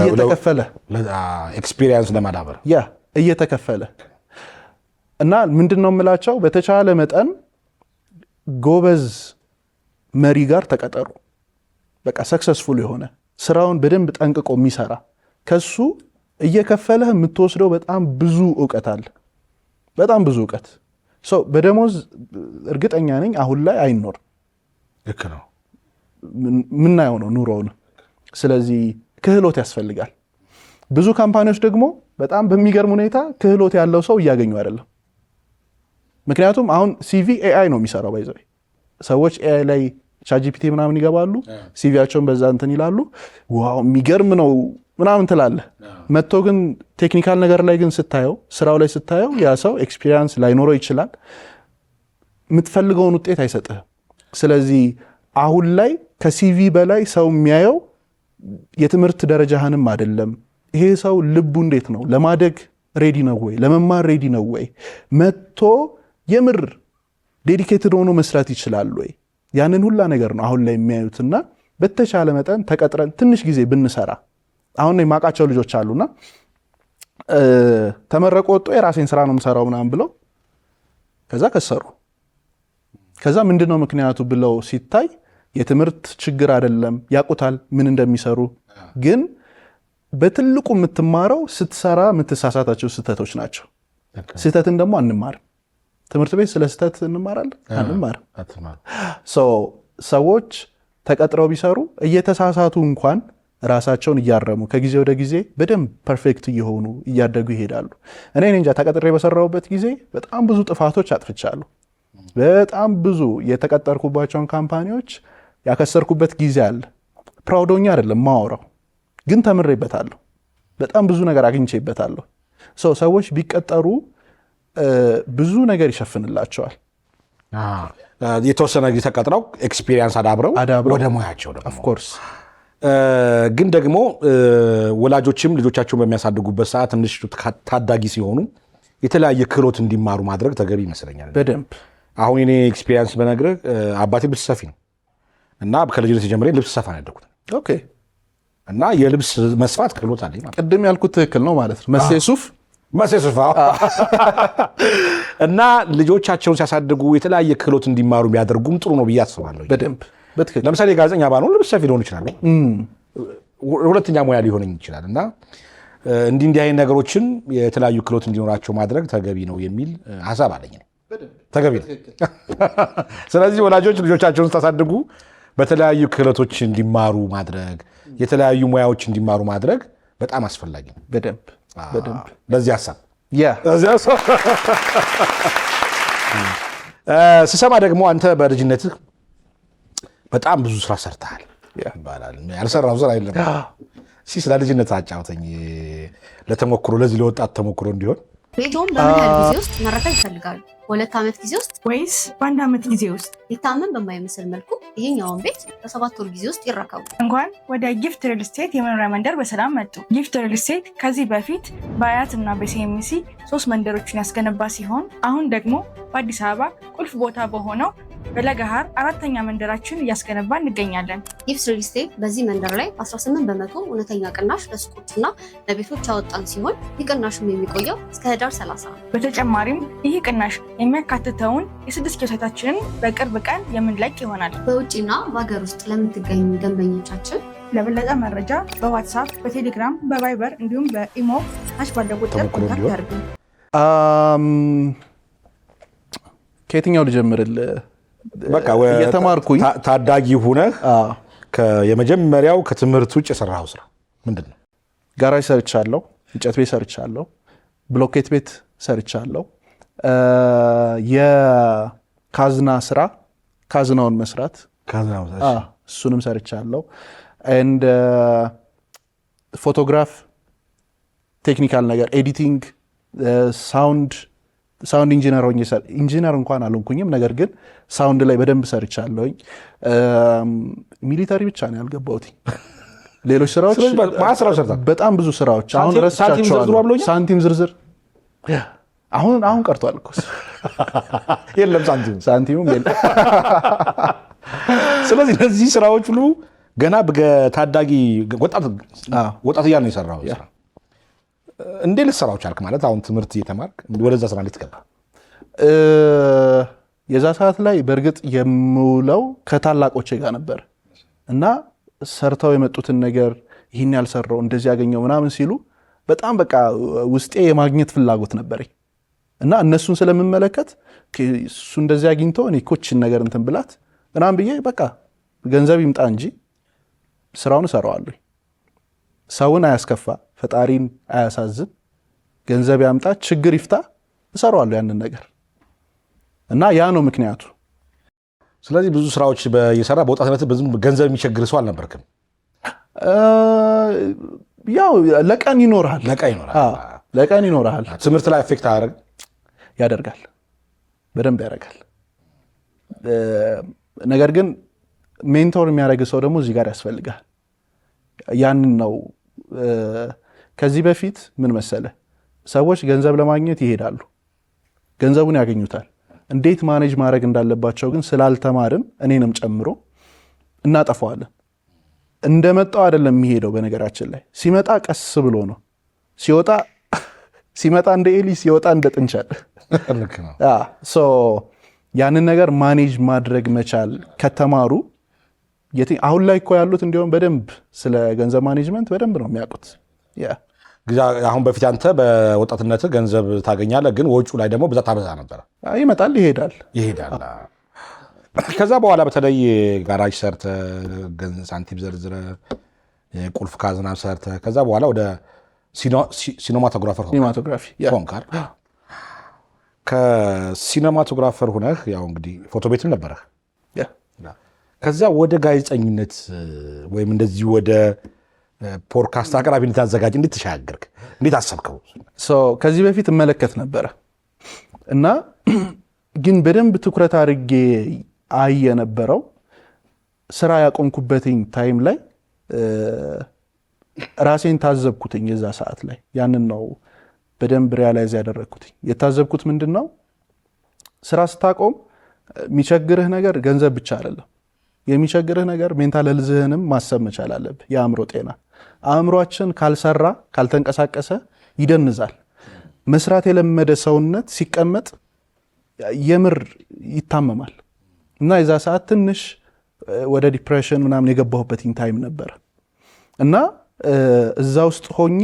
እየተከፈለ ኤክስፒሪየንስ ለማዳበር እየተከፈለ እና ምንድን ነው የምላቸው፣ በተቻለ መጠን ጎበዝ መሪ ጋር ተቀጠሩ። በቃ ሰክሰስፉል የሆነ ስራውን በደንብ ጠንቅቆ የሚሰራ ከሱ እየከፈለህ የምትወስደው በጣም ብዙ እውቀት አለ። በጣም ብዙ እውቀት በደሞዝ እርግጠኛ ነኝ አሁን ላይ አይኖርም። ልክ ነው፣ ምናየው ነው ኑሮውን። ስለዚህ ክህሎት ያስፈልጋል። ብዙ ካምፓኒዎች ደግሞ በጣም በሚገርም ሁኔታ ክህሎት ያለው ሰው እያገኙ አይደለም። ምክንያቱም አሁን ሲቪ ኤአይ ነው የሚሰራው። ባይዘው ሰዎች ኤአይ ላይ ቻትጂፒቲ ምናምን ይገባሉ፣ ሲቪያቸውን በዛ እንትን ይላሉ። ዋው የሚገርም ነው ምናምን ትላለህ። መጥቶ ግን ቴክኒካል ነገር ላይ ግን ስታየው፣ ስራው ላይ ስታየው ያ ሰው ኤክስፒሪየንስ ላይኖረው ይችላል። የምትፈልገውን ውጤት አይሰጥህም። ስለዚህ አሁን ላይ ከሲቪ በላይ ሰው የሚያየው የትምህርት ደረጃህንም አይደለም። ይሄ ሰው ልቡ እንዴት ነው? ለማደግ ሬዲ ነው ወይ? ለመማር ሬዲ ነው ወይ? መጥቶ የምር ዴዲኬትድ ሆኖ መስራት ይችላል ወይ? ያንን ሁላ ነገር ነው አሁን ላይ የሚያዩትና በተቻለ መጠን ተቀጥረን ትንሽ ጊዜ ብንሰራ። አሁን የማውቃቸው ልጆች አሉና ተመረቁ፣ ወጡ፣ የራሴን ስራ ነው የምሰራው ምናምን ብለው ከዛ ከሰሩ። ከዛ ምንድነው ምክንያቱ ብለው ሲታይ የትምህርት ችግር አይደለም፣ ያውቁታል ምን እንደሚሰሩ። ግን በትልቁ የምትማረው ስትሰራ የምትሳሳታቸው ስህተቶች ናቸው። ስህተትን ደግሞ አንማርም። ትምህርት ቤት ስለ ስህተት እንማራለን? አንማርም። ሰዎች ተቀጥረው ቢሰሩ እየተሳሳቱ እንኳን ራሳቸውን እያረሙ ከጊዜ ወደ ጊዜ በደንብ ፐርፌክት እየሆኑ እያደጉ ይሄዳሉ። እኔ እንጃ ተቀጥሬ በሰራሁበት ጊዜ በጣም ብዙ ጥፋቶች አጥፍቻለሁ። በጣም ብዙ የተቀጠርኩባቸውን ካምፓኒዎች ያከሰርኩበት ጊዜ አለ። ፕራውዶኛ አይደለም ማወራው፣ ግን ተምሬበታለሁ። በጣም ብዙ ነገር አግኝቼበታለሁ። ሰዎች ቢቀጠሩ ብዙ ነገር ይሸፍንላቸዋል። የተወሰነ ጊዜ ተቀጥረው ኤክስፒሪየንስ አዳብረው ወደ ሙያቸው ደግሞ ኦፍኮርስ። ግን ደግሞ ወላጆችም ልጆቻቸውን በሚያሳድጉበት ሰዓት ትንሽ ታዳጊ ሲሆኑ የተለያየ ክህሎት እንዲማሩ ማድረግ ተገቢ ይመስለኛል። በደንብ አሁን እኔ ኤክስፒሪየንስ በነግርህ አባቴ ልብስ ሰፊ ነው እና ከልጅነት ጀምሬ ልብስ ሰፋ ነው ያደኩት። ኦኬ። እና የልብስ መስፋት ክህሎት አለኝ ማለት ቅድም ያልኩት ትክክል ነው ማለት ነው። መሴሱፍ እና ልጆቻቸውን ሲያሳድጉ የተለያየ ክህሎት እንዲማሩ ቢያደርጉም ጥሩ ነው ብዬ አስባለሁ። በደንብ በትክክል። ለምሳሌ ጋዜጠኛ ባልሆን ልብስ ሰፊ ሊሆን ይችላል፣ ሁለተኛ ሙያ ሊሆነኝ ይችላል። እና እንዲህ አይነት ነገሮችን የተለያዩ ክህሎት እንዲኖራቸው ማድረግ ተገቢ ነው የሚል ሀሳብ አለኝ። ተገቢ ነው። ስለዚህ ወላጆች ልጆቻቸውን ስታሳድጉ በተለያዩ ክህሎቶች እንዲማሩ ማድረግ፣ የተለያዩ ሙያዎች እንዲማሩ ማድረግ በጣም አስፈላጊ ነው። በደንብ ለዚህ ሀሳብ ስሰማ ደግሞ አንተ በልጅነትህ በጣም ብዙ ስራ ሰርተሃል ይባላል። ያልሰራው ስራ የለም። ስለ ልጅነት አጫውተኝ፣ ለተሞክሮ ለዚህ ለወጣት ተሞክሮ እንዲሆን። ቤትዎን በምን ያህል ጊዜ ውስጥ መረከብ ይፈልጋሉ? በ2 ዓመት ጊዜ ውስጥ ወይስ በ1 ዓመት ጊዜ ውስጥ? ሊታመን በማይመስል መልኩ ይህኛውን ቤት በ7 ወር ጊዜ ውስጥ ይረከቡ። እንኳን ወደ ጊፍት ሪል ስቴት የመኖሪያ መንደር በሰላም መጡ። ጊፍት ሪል ስቴት ከዚህ በፊት በአያት እና በሲኤምሲ 3 መንደሮችን ያስገነባ ሲሆን አሁን ደግሞ በአዲስ አበባ ቁልፍ ቦታ በሆነው በለገሃር 4ኛ መንደራችን እያስገነባ እንገኛለን። ጊፍት ሪል ስቴት በዚህ መንደር ላይ 18 በመቶ እውነተኛ ቅናሽ ለሱቆችና ለቤቶች ያወጣን ሲሆን ይህ ቅናሽም የሚቆየው እስከ ህዳር 30 ነው። በተጨማሪም ይህ ቅናሽ የሚያካትተውን የ6 ኪሎ ሳይታችንን በቅርብ ቀን የምንለቅ ይሆናል። በውጭና በሀገር ውስጥ ለምትገኙ ደንበኞቻችን ለበለጠ መረጃ በዋትሳፕ፣ በቴሌግራም፣ በቫይበር እንዲሁም በኢሞ ታች ባለው ቁጥር ኮንታክት ያድርጉ። ከየትኛው ልጀምርልህ? በቃ እየተማርኩኝ ታዳጊ ሁነህ የመጀመሪያው ከትምህርት ውጭ የሰራኸው ስራ ምንድን ነው? ጋራጅ ሰርቻለሁ፣ እንጨት ቤት ሰርቻለሁ፣ ብሎኬት ቤት ሰርቻለሁ። የካዝና ስራ ካዝናውን መስራት እሱንም ሰርቻለሁ። ኤንድ ፎቶግራፍ፣ ቴክኒካል ነገር፣ ኤዲቲንግ፣ ሳውንድ ኢንጂነር ሆኜ ኢንጂነር እንኳን አልሆንኩኝም፣ ነገር ግን ሳውንድ ላይ በደንብ ሰርቻለሁኝ። ሚሊተሪ ብቻ ነው ያልገባሁት። ሌሎች ስራዎች በጣም ብዙ ስራዎች አሁን ረስቻቸዋለሁ። ሳንቲም ዝርዝር አሁን ቀርቷል እኮ የለም ሳንቲሙም የለም። ስለዚህ እነዚህ ስራዎች ሁሉ ገና ታዳጊ ወጣት እያልን ነው የሰራው። እንዴት ልትሰራው ቻልክ? ማለት አሁን ትምህርት እየተማርክ ወደዛ ስራ እንዴት ገባ? የዛ ሰዓት ላይ በእርግጥ የምውለው ከታላቆቼ ጋር ነበር እና ሰርተው የመጡትን ነገር ይህን ያልሰራው እንደዚህ ያገኘው ምናምን ሲሉ በጣም በቃ ውስጤ የማግኘት ፍላጎት ነበረኝ እና እነሱን ስለምመለከት እሱ እንደዚህ አግኝቶ እኔ ኮችን ነገር እንትን ብላት ምናምን ብዬ በቃ ገንዘብ ይምጣ እንጂ ስራውን እሰራዋለሁ። ሰውን አያስከፋ፣ ፈጣሪን አያሳዝን፣ ገንዘብ ያምጣ፣ ችግር ይፍታ፣ እሰራዋለሁ ያንን ነገር እና ያ ነው ምክንያቱ። ስለዚህ ብዙ ስራዎች በየሰራ በወጣትነት ብዙ ገንዘብ የሚቸግር ሰው አልነበርክም? ያው ለቀን ይኖርሃል። ለቀን ይኖርሃል። ትምህርት ላይ አፌክት ያደርጋል፣ በደንብ ያደርጋል። ነገር ግን ሜንቶር የሚያደርግ ሰው ደግሞ እዚህ ጋር ያስፈልጋል። ያንን ነው ከዚህ በፊት ምን መሰለ፣ ሰዎች ገንዘብ ለማግኘት ይሄዳሉ፣ ገንዘቡን ያገኙታል። እንዴት ማኔጅ ማድረግ እንዳለባቸው ግን ስላልተማርን እኔንም ጨምሮ እናጠፋዋለን። እንደመጣው አይደለም የሚሄደው። በነገራችን ላይ ሲመጣ ቀስ ብሎ ነው፣ ሲመጣ እንደ ኤሊ ሲወጣ እንደ ጥንቸል። ያንን ነገር ማኔጅ ማድረግ መቻል ከተማሩ አሁን ላይ እኮ ያሉት እንዲሁም በደንብ ስለ ገንዘብ ማኔጅመንት በደንብ ነው የሚያውቁት። አሁን በፊት አንተ በወጣትነት ገንዘብ ታገኛለህ፣ ግን ወጪው ላይ ደግሞ ብዛት ታበዛ ነበር። ይመጣል ይሄዳል። ከዛ በኋላ በተለይ ጋራጅ ሰርተ ሳንቲም ዘርዝረ ቁልፍ ካዝና ሰርተ ከዛ በኋላ ወደ ሲኔማቶግራፈር ሆንካር። ከሲኔማቶግራፈር ሁነህ ያው እንግዲህ ፎቶ ቤትም ነበረህ። ከዛ ወደ ጋዜጠኝነት ወይም እንደዚህ ወደ ፖድካስት አቅራቢነት አዘጋጅ እንዴት ተሻገርክ? እንዴት አሰብከው? ከዚህ በፊት እመለከት ነበረ እና ግን በደንብ ትኩረት አድርጌ የነበረው ስራ ያቆምኩበትኝ ታይም ላይ ራሴን ታዘብኩትኝ። የዛ ሰዓት ላይ ያንን ነው በደንብ ሪያላይዝ ያደረግኩትኝ። የታዘብኩት ምንድን ነው፣ ስራ ስታቆም የሚቸግርህ ነገር ገንዘብ ብቻ አይደለም። የሚቸግርህ ነገር ሜንታል ሄልዝህንም ማሰብ መቻል አለብህ። የአእምሮ ጤና። አእምሯችን ካልሰራ ካልተንቀሳቀሰ ይደንዛል። መስራት የለመደ ሰውነት ሲቀመጥ የምር ይታመማል። እና የዛ ሰዓት ትንሽ ወደ ዲፕሬሽን ምናምን የገባሁበትኝ ታይም ነበር እና እዛ ውስጥ ሆኜ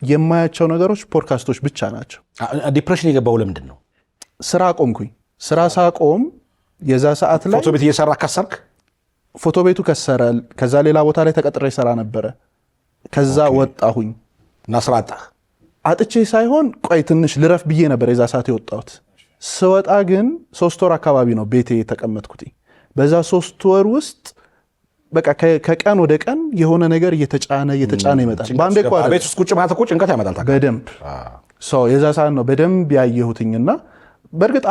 የማያቸው ነገሮች ፖድካስቶች ብቻ ናቸው። ዲፕሬሽን የገባው ለምንድን ነው? ስራ ቆምኩኝ። ስራ ሳቆም የዛ ሰዓት ላይ ፎቶ ቤት እየሰራ ከሰርክ? ፎቶ ቤቱ ከሰረ። ከዛ ሌላ ቦታ ላይ ተቀጥሬ ሰራ ነበረ። ከዛ ወጣሁኝ እና ስራ አጣህ? አጥቼ ሳይሆን ቆይ ትንሽ ልረፍ ብዬ ነበር የዛ ሰዓት የወጣሁት። ስወጣ ግን 3 ወር አካባቢ ነው ቤቴ የተቀመጥኩት። በዛ 3 ወር ውስጥ በቃ ከቀን ወደ ቀን የሆነ ነገር እየተጫነ ይመጣል። ባንዴ ቤት ውስጥ ቁጭ ማለት እኮ ጭንቀት ያመጣል በደንብ። የዛ ሰዓት ነው በደንብ ያየሁትኝና በእርግጥ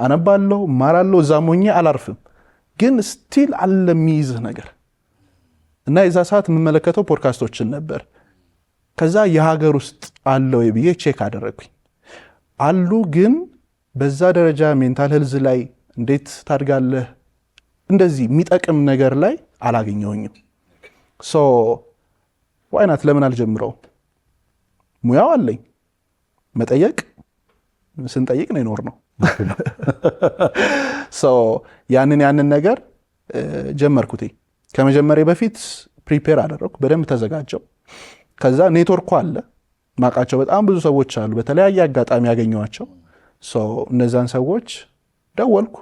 አነባለሁ እማራለሁ፣ እዛም ሆኜ አላርፍም፣ ግን ስቲል አለ የሚይዝህ ነገር እና የዛ ሰዓት የምመለከተው ፖድካስቶችን ነበር። ከዛ የሀገር ውስጥ አለው ብዬ ቼክ አደረግኩኝ። አሉ፣ ግን በዛ ደረጃ ሜንታል ሄልዝ ላይ እንዴት ታድጋለህ እንደዚህ የሚጠቅም ነገር ላይ አላገኘሁኝም። ዋይናት ለምን አልጀምረው? ሙያው አለኝ። መጠየቅ ስንጠይቅ ነው ይኖር ነው። ያንን ነገር ጀመርኩት። ከመጀመሪያ በፊት ፕሪፔር አደረኩ፣ በደንብ ተዘጋጀው። ከዛ ኔትወርኩ አለ፣ ማቃቸው በጣም ብዙ ሰዎች አሉ፣ በተለያየ አጋጣሚ ያገኘዋቸው። እነዛን ሰዎች ደወልኩ፣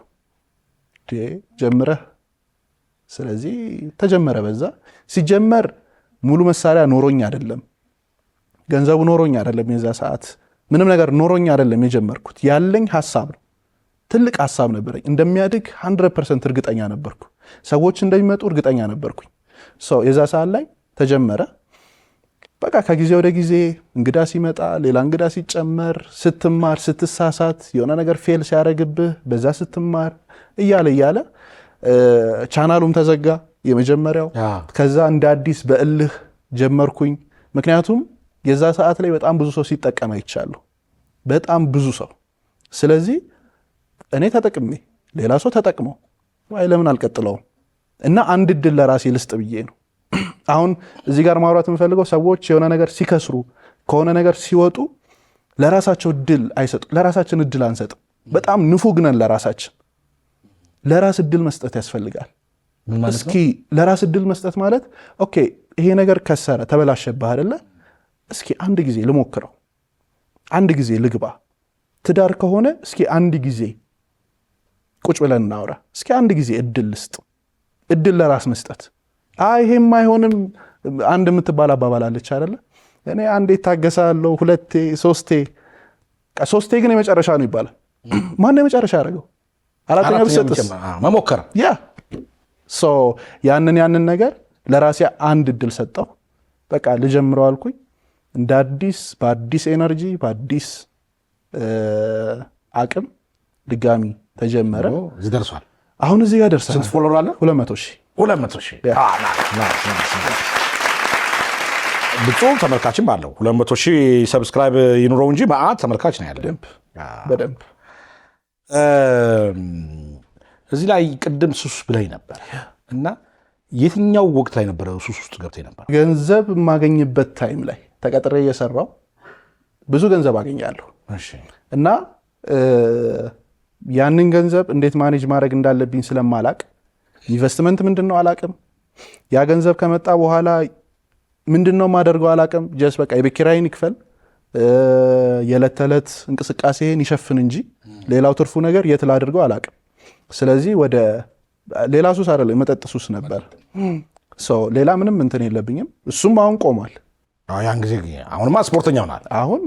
ጀምረህ። ስለዚህ ተጀመረ። በዛ ሲጀመር ሙሉ መሳሪያ ኖሮኝ አይደለም፣ ገንዘቡ ኖሮኝ አይደለም፣ የዛ ሰዓት ምንም ነገር ኖሮኝ አይደለም የጀመርኩት። ያለኝ ሀሳብ ነው፣ ትልቅ ሀሳብ ነበረኝ። እንደሚያድግ 100% እርግጠኛ ነበርኩ። ሰዎች እንደሚመጡ እርግጠኛ ነበርኩኝ። የዛ ሰዓት ላይ ተጀመረ። በቃ ከጊዜ ወደ ጊዜ እንግዳ ሲመጣ፣ ሌላ እንግዳ ሲጨመር፣ ስትማር፣ ስትሳሳት፣ የሆነ ነገር ፌል ሲያደርግብህ በዛ ስትማር እያለ ቻናሉም ተዘጋ። የመጀመሪያው። ከዛ እንደ አዲስ በእልህ ጀመርኩኝ። ምክንያቱም የዛ ሰዓት ላይ በጣም ብዙ ሰው ሲጠቀም አይቻለሁ፣ በጣም ብዙ ሰው። ስለዚህ እኔ ተጠቅሜ ሌላ ሰው ተጠቅመው ዋይ ለምን አልቀጥለውም እና አንድ እድል ለራሴ ልስጥ ብዬ ነው። አሁን እዚህ ጋር ማውራት የምፈልገው ሰዎች የሆነ ነገር ሲከስሩ ከሆነ ነገር ሲወጡ ለራሳቸው እድል አይሰጡ። ለራሳችን እድል አንሰጥም። በጣም ንፉግ ነን ለራሳችን። ለራስ እድል መስጠት ያስፈልጋል። እስኪ ለራስ እድል መስጠት ማለት ኦኬ ይሄ ነገር ከሰረ ተበላሸብህ አይደለ? እስኪ አንድ ጊዜ ልሞክረው፣ አንድ ጊዜ ልግባ። ትዳር ከሆነ እስኪ አንድ ጊዜ ቁጭ ብለን እናውራ። እስኪ አንድ ጊዜ እድል ልስጥ። እድል ለራስ መስጠት። ይሄም አይሆንም አንድ የምትባል አባባል አለች አይደለ? እኔ አንዴ ታገሳለሁ፣ ሁለቴ፣ ሶስቴ ግን የመጨረሻ ነው ይባላል። ማን የመጨረሻ ያደረገው? አራተኛ ብትሰጥስ? መሞከር። ያንን ነገር ለራሴ አንድ እድል ሰጠው። በቃ ልጀምረው አልኩኝ። እንደ አዲስ በአዲስ ኤነርጂ በአዲስ አቅም ድጋሚ ተጀመረ። እዚህ ደርሷል። አሁን እዚህ ጋር ደርሰናል። ስንት ፎሎወር አለ? 200,000 ብፁ ተመልካችም አለው። 200,000 ሰብስክራይብ ይኑረው እንጂ መዓት ተመልካች ነው ያለ። በደንብ እዚህ ላይ ቅድም ሱስ ብለኝ ነበር እና የትኛው ወቅት ላይ ነበረ ሱስ ውስጥ ገብተህ ነበር? ገንዘብ የማገኝበት ታይም ላይ ተቀጥሬ እየሰራው ብዙ ገንዘብ አገኛለሁ እና ያንን ገንዘብ እንዴት ማኔጅ ማድረግ እንዳለብኝ ስለማላቅ ኢንቨስትመንት ምንድነው አላቅም። ያ ገንዘብ ከመጣ በኋላ ምንድነው ማደርገው አላቅም። ጀስት በቃ የቤት ኪራይን ይክፈል፣ የዕለት ተዕለት እንቅስቃሴን ይሸፍን እንጂ ሌላው ትርፉ ነገር የት ላድርገው አላቅም። ስለዚህ ወደ ሌላ ሱስ አይደለም የመጠጥ ሱስ ነበር። ሌላ ምንም እንትን የለብኝም። እሱም አሁን ቆሟል። ያን ጊዜ አሁንማ ስፖርተኛ ሆናል። አሁን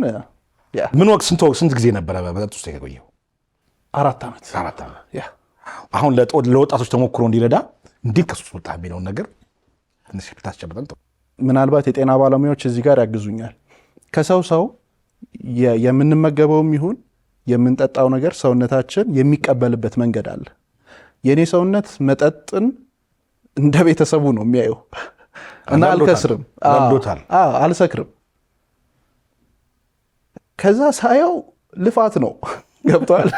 ምን ወቅት ስንት ጊዜ ነበረ በመጠጥ ውስጥ የቆየው? 4 ዓመት። አሁን ለወጣቶች ተሞክሮ እንዲረዳ እንዴት ከሱስ ወጣ የሚለውን ነገር ትንሽ ብታስጨብጠን። ምናልባት የጤና ባለሙያዎች እዚህ ጋር ያግዙኛል። ከሰው የምንመገበውም ይሁን የምንጠጣው ነገር ሰውነታችን የሚቀበልበት መንገድ አለ። የኔ ሰውነት መጠጥን እንደ ቤተሰቡ ነው የሚያየው እና አልከስርም፣ አልሰክርም። ከዛ ሳየው ልፋት ነው። ገብቷል።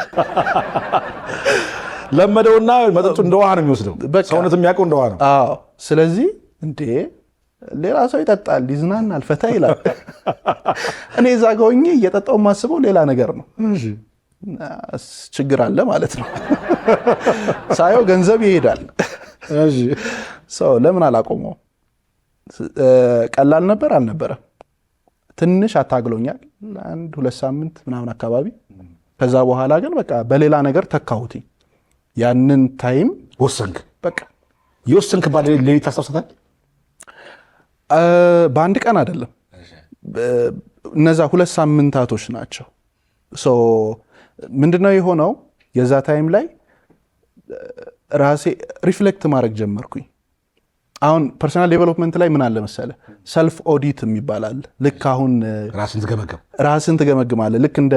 ለመደውና መጠጡ እንደ ውሃ ነው የሚወስደው። ሰውነት የሚያውቀው እንደ ውሃ ነው። ስለዚህ እንዴ ሌላ ሰው ይጠጣል፣ ይዝናናል፣ ፈታ ይላል። እኔ እዛ ጋ ሆኜ እየጠጣው የማስበው ሌላ ነገር ነው። ችግር አለ ማለት ነው። ሳየው ገንዘብ ይሄዳል። ለምን አላቆመው? ቀላል ነበር አልነበረም። ትንሽ አታግሎኛል፣ 1-2 ሳምንት ምናምን አካባቢ። ከዛ በኋላ ግን በቃ በሌላ ነገር ተካሁት። ያንን ታይም ወሰንክ። በቃ የወሰንክ ሌሊት ታስታውሳታል? በአንድ ቀን አይደለም፣ እነዛ 2 ሳምንታቶች ናቸው። ምንድነው የሆነው? የዛ ታይም ላይ ራሴ ሪፍሌክት ማድረግ ጀመርኩኝ። አሁን ፐርሰናል ዴቨሎፕመንት ላይ ምን አለ መሰለ፣ ሰልፍ ኦዲት የሚባላል። ልክ አሁን ራስን ትገመግማለህ። ልክ እንደ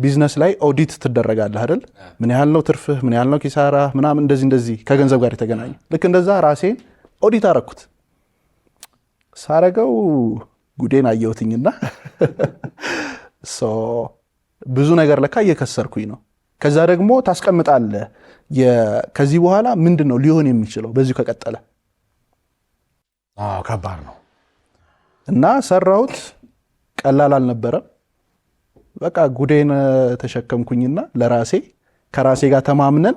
ቢዝነስ ላይ ኦዲት ትደረጋለህ አይደል? ምን ያህል ነው ትርፍህ፣ ምን ያህል ነው ኪሳራ ምናምን፣ እንደዚህ ከገንዘብ ጋር የተገናኘ ልክ እንደዛ ራሴን ኦዲት አረኩት። ሳረገው ጉዴን አየሁትኝና ብዙ ነገር ለካ እየከሰርኩኝ ነው። ከዛ ደግሞ ታስቀምጣለህ ከዚህ በኋላ ምንድን ነው ሊሆን የሚችለው በዚሁ ከቀጠለ። ከባድ ነው እና ሰራሁት። ቀላል አልነበረም። በቃ ጉዴን ተሸከምኩኝና ከራሴ ጋር ተማምነን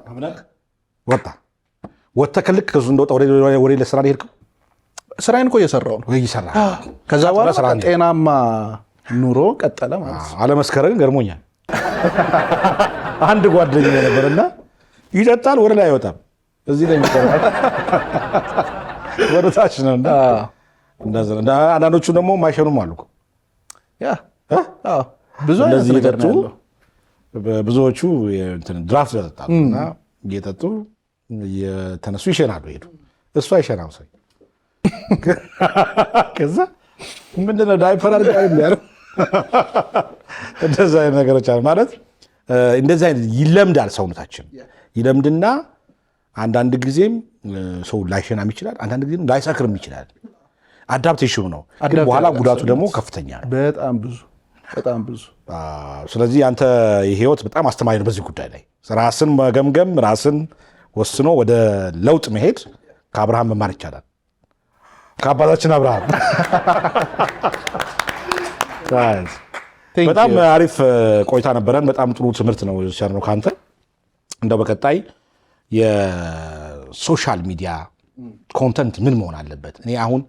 ወጥተህ ከልክ ከሱ እንደወጣ ወደ ለስራ ሄድከው? ስራዬን እኮ እየሰራሁ ነው። ከዛ በኋላ ጤናማ ኑሮ ቀጠለ ማለት ነው። አለመስከረን ገርሞኛል። አንድ ጓደኛ ነበርና ይጠጣል፣ ወደ ላይ አይወጣም። እዚህ ላይ ወደ ታች ነው። አንዳንዶቹ ደግሞ ማይሸኑም አሉ። ብዙ አይነት ነገር ነው ያለው። ብዙዎቹ ድራፍት ያጠጣሉ እና እየጠጡ የተነሱ ይሸናሉ። ሄዱ እሱ አይሸናም ሰው። ከዛ ምንድነው ዳይፐር አድርጋ ያለው እንደዛ አይነት ነገሮች አሉ ማለት እንደዛ አይነት ይለምዳል። ሰውነታችን ይለምድና አንዳንድ ጊዜም ሰው ላይሸናም ይችላል፣ አንዳንድ ጊዜ ላይሰክርም ይችላል። አዳፕቴሽኑ ነው። ግን በኋላ ጉዳቱ ደግሞ ከፍተኛ ነው፣ በጣም ብዙ። ስለዚህ አንተ የህይወት በጣም አስተማሪ ነው በዚህ ጉዳይ ላይ ራስን መገምገም፣ ራስን ወስኖ ወደ ለውጥ መሄድ ከአብርሃም መማር ይቻላል። ከአባታችን አብርሃም በጣም አሪፍ ቆይታ ነበረን። በጣም ጥሩ ትምህርት ነው የወሰድነው ከአንተ። እንደው በቀጣይ የሶሻል ሚዲያ ኮንተንት ምን መሆን አለበት? እኔ አሁን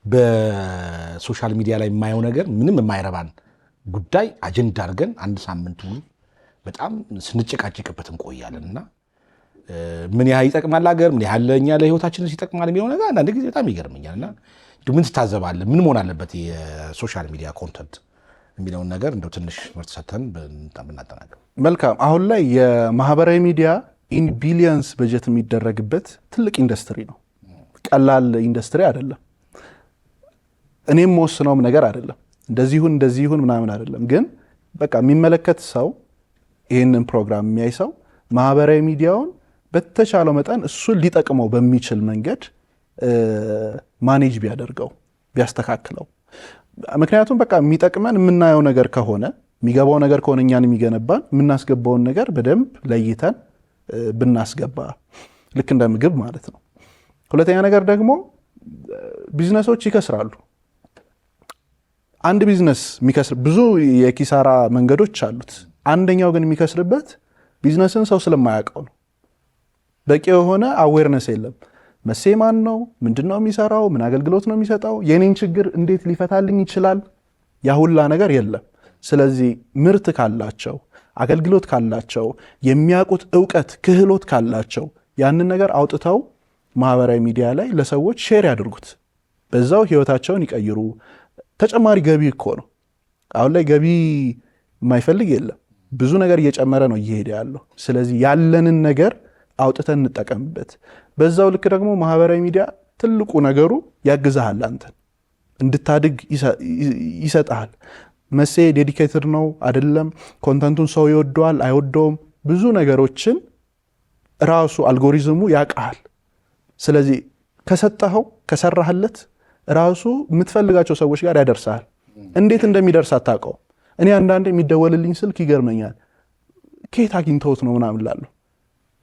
በሶሻል ሚዲያ ላይ የማየው ነገር ምንም የማይረባን ጉዳይ አጀንዳ አድርገን አንድ ሳምንት ሙሉ በጣም ስንጨቃጨቅበት እንቆያለን እና ምን ያህል ይጠቅማል ሀገር፣ ምን ያህል ለእኛ ለህይወታችን ይጠቅማል የሚለው ነገር አንዳንድ ጊዜ በጣም ይገርመኛል። እና ምን ትታዘባለህ? ምን መሆን አለበት የሶሻል ሚዲያ ኮንተንት የሚለውን ነገር እንደው ትንሽ ምርት ሰተን ብናጠናቀቅ መልካም። አሁን ላይ የማህበራዊ ሚዲያ ኢን ቢሊየንስ በጀት የሚደረግበት ትልቅ ኢንዱስትሪ ነው። ቀላል ኢንዱስትሪ አይደለም። እኔም መወስነውም ነገር አይደለም። እንደዚህ ይሁን ምናምን አይደለም። ግን በቃ የሚመለከት ሰው ይህንን ፕሮግራም የሚያይ ሰው ማህበራዊ ሚዲያውን በተቻለው መጠን እሱን ሊጠቅመው በሚችል መንገድ ማኔጅ ቢያደርገው ቢያስተካክለው። ምክንያቱም በቃ የሚጠቅመን የምናየው ነገር ከሆነ የሚገባው ነገር ከሆነ እኛን የሚገነባን የምናስገባውን ነገር በደንብ ለይተን ብናስገባ ልክ እንደ ምግብ ማለት ነው። ሁለተኛ ነገር ደግሞ ቢዝነሶች ይከስራሉ። አንድ ቢዝነስ የሚከስር ብዙ የኪሳራ መንገዶች አሉት። አንደኛው ግን የሚከስርበት ቢዝነስን ሰው ስለማያውቀው ነው። በቂ የሆነ አዌርነስ የለም። መሴ ማን ነው? ምንድነው የሚሰራው? ምን አገልግሎት ነው የሚሰጠው? የኔን ችግር እንዴት ሊፈታልኝ ይችላል? ያ ሁላ ነገር የለም። ስለዚህ ምርት ካላቸው፣ አገልግሎት ካላቸው፣ የሚያውቁት እውቀት ክህሎት ካላቸው ያንን ነገር አውጥተው ማህበራዊ ሚዲያ ላይ ለሰዎች ሼር ያድርጉት። በዛው ህይወታቸውን ይቀይሩ። ተጨማሪ ገቢ እኮ ነው። አሁን ላይ ገቢ የማይፈልግ የለም። ብዙ ነገር እየጨመረ ነው እየሄደ ያለው። ስለዚህ ያለንን ነገር አውጥተን እንጠቀምበት። በዛው ልክ ደግሞ ማህበራዊ ሚዲያ ትልቁ ነገሩ ያግዛሃል፣ አንተን እንድታድግ ይሰጣል። መሴ ዴዲኬትድ ነው አይደለም፣ ኮንተንቱን ሰው ይወደዋል አይወደውም፣ ብዙ ነገሮችን ራሱ አልጎሪዝሙ ያውቃል። ስለዚህ ከሰጠኸው ከሰራህለት ራሱ የምትፈልጋቸው ሰዎች ጋር ያደርሳል። እንዴት እንደሚደርስ አታውቀው። እኔ አንዳንዴ የሚደወልልኝ ስልክ ይገርመኛል። ከየት አግኝተውት ነው ምናምን እላለሁ።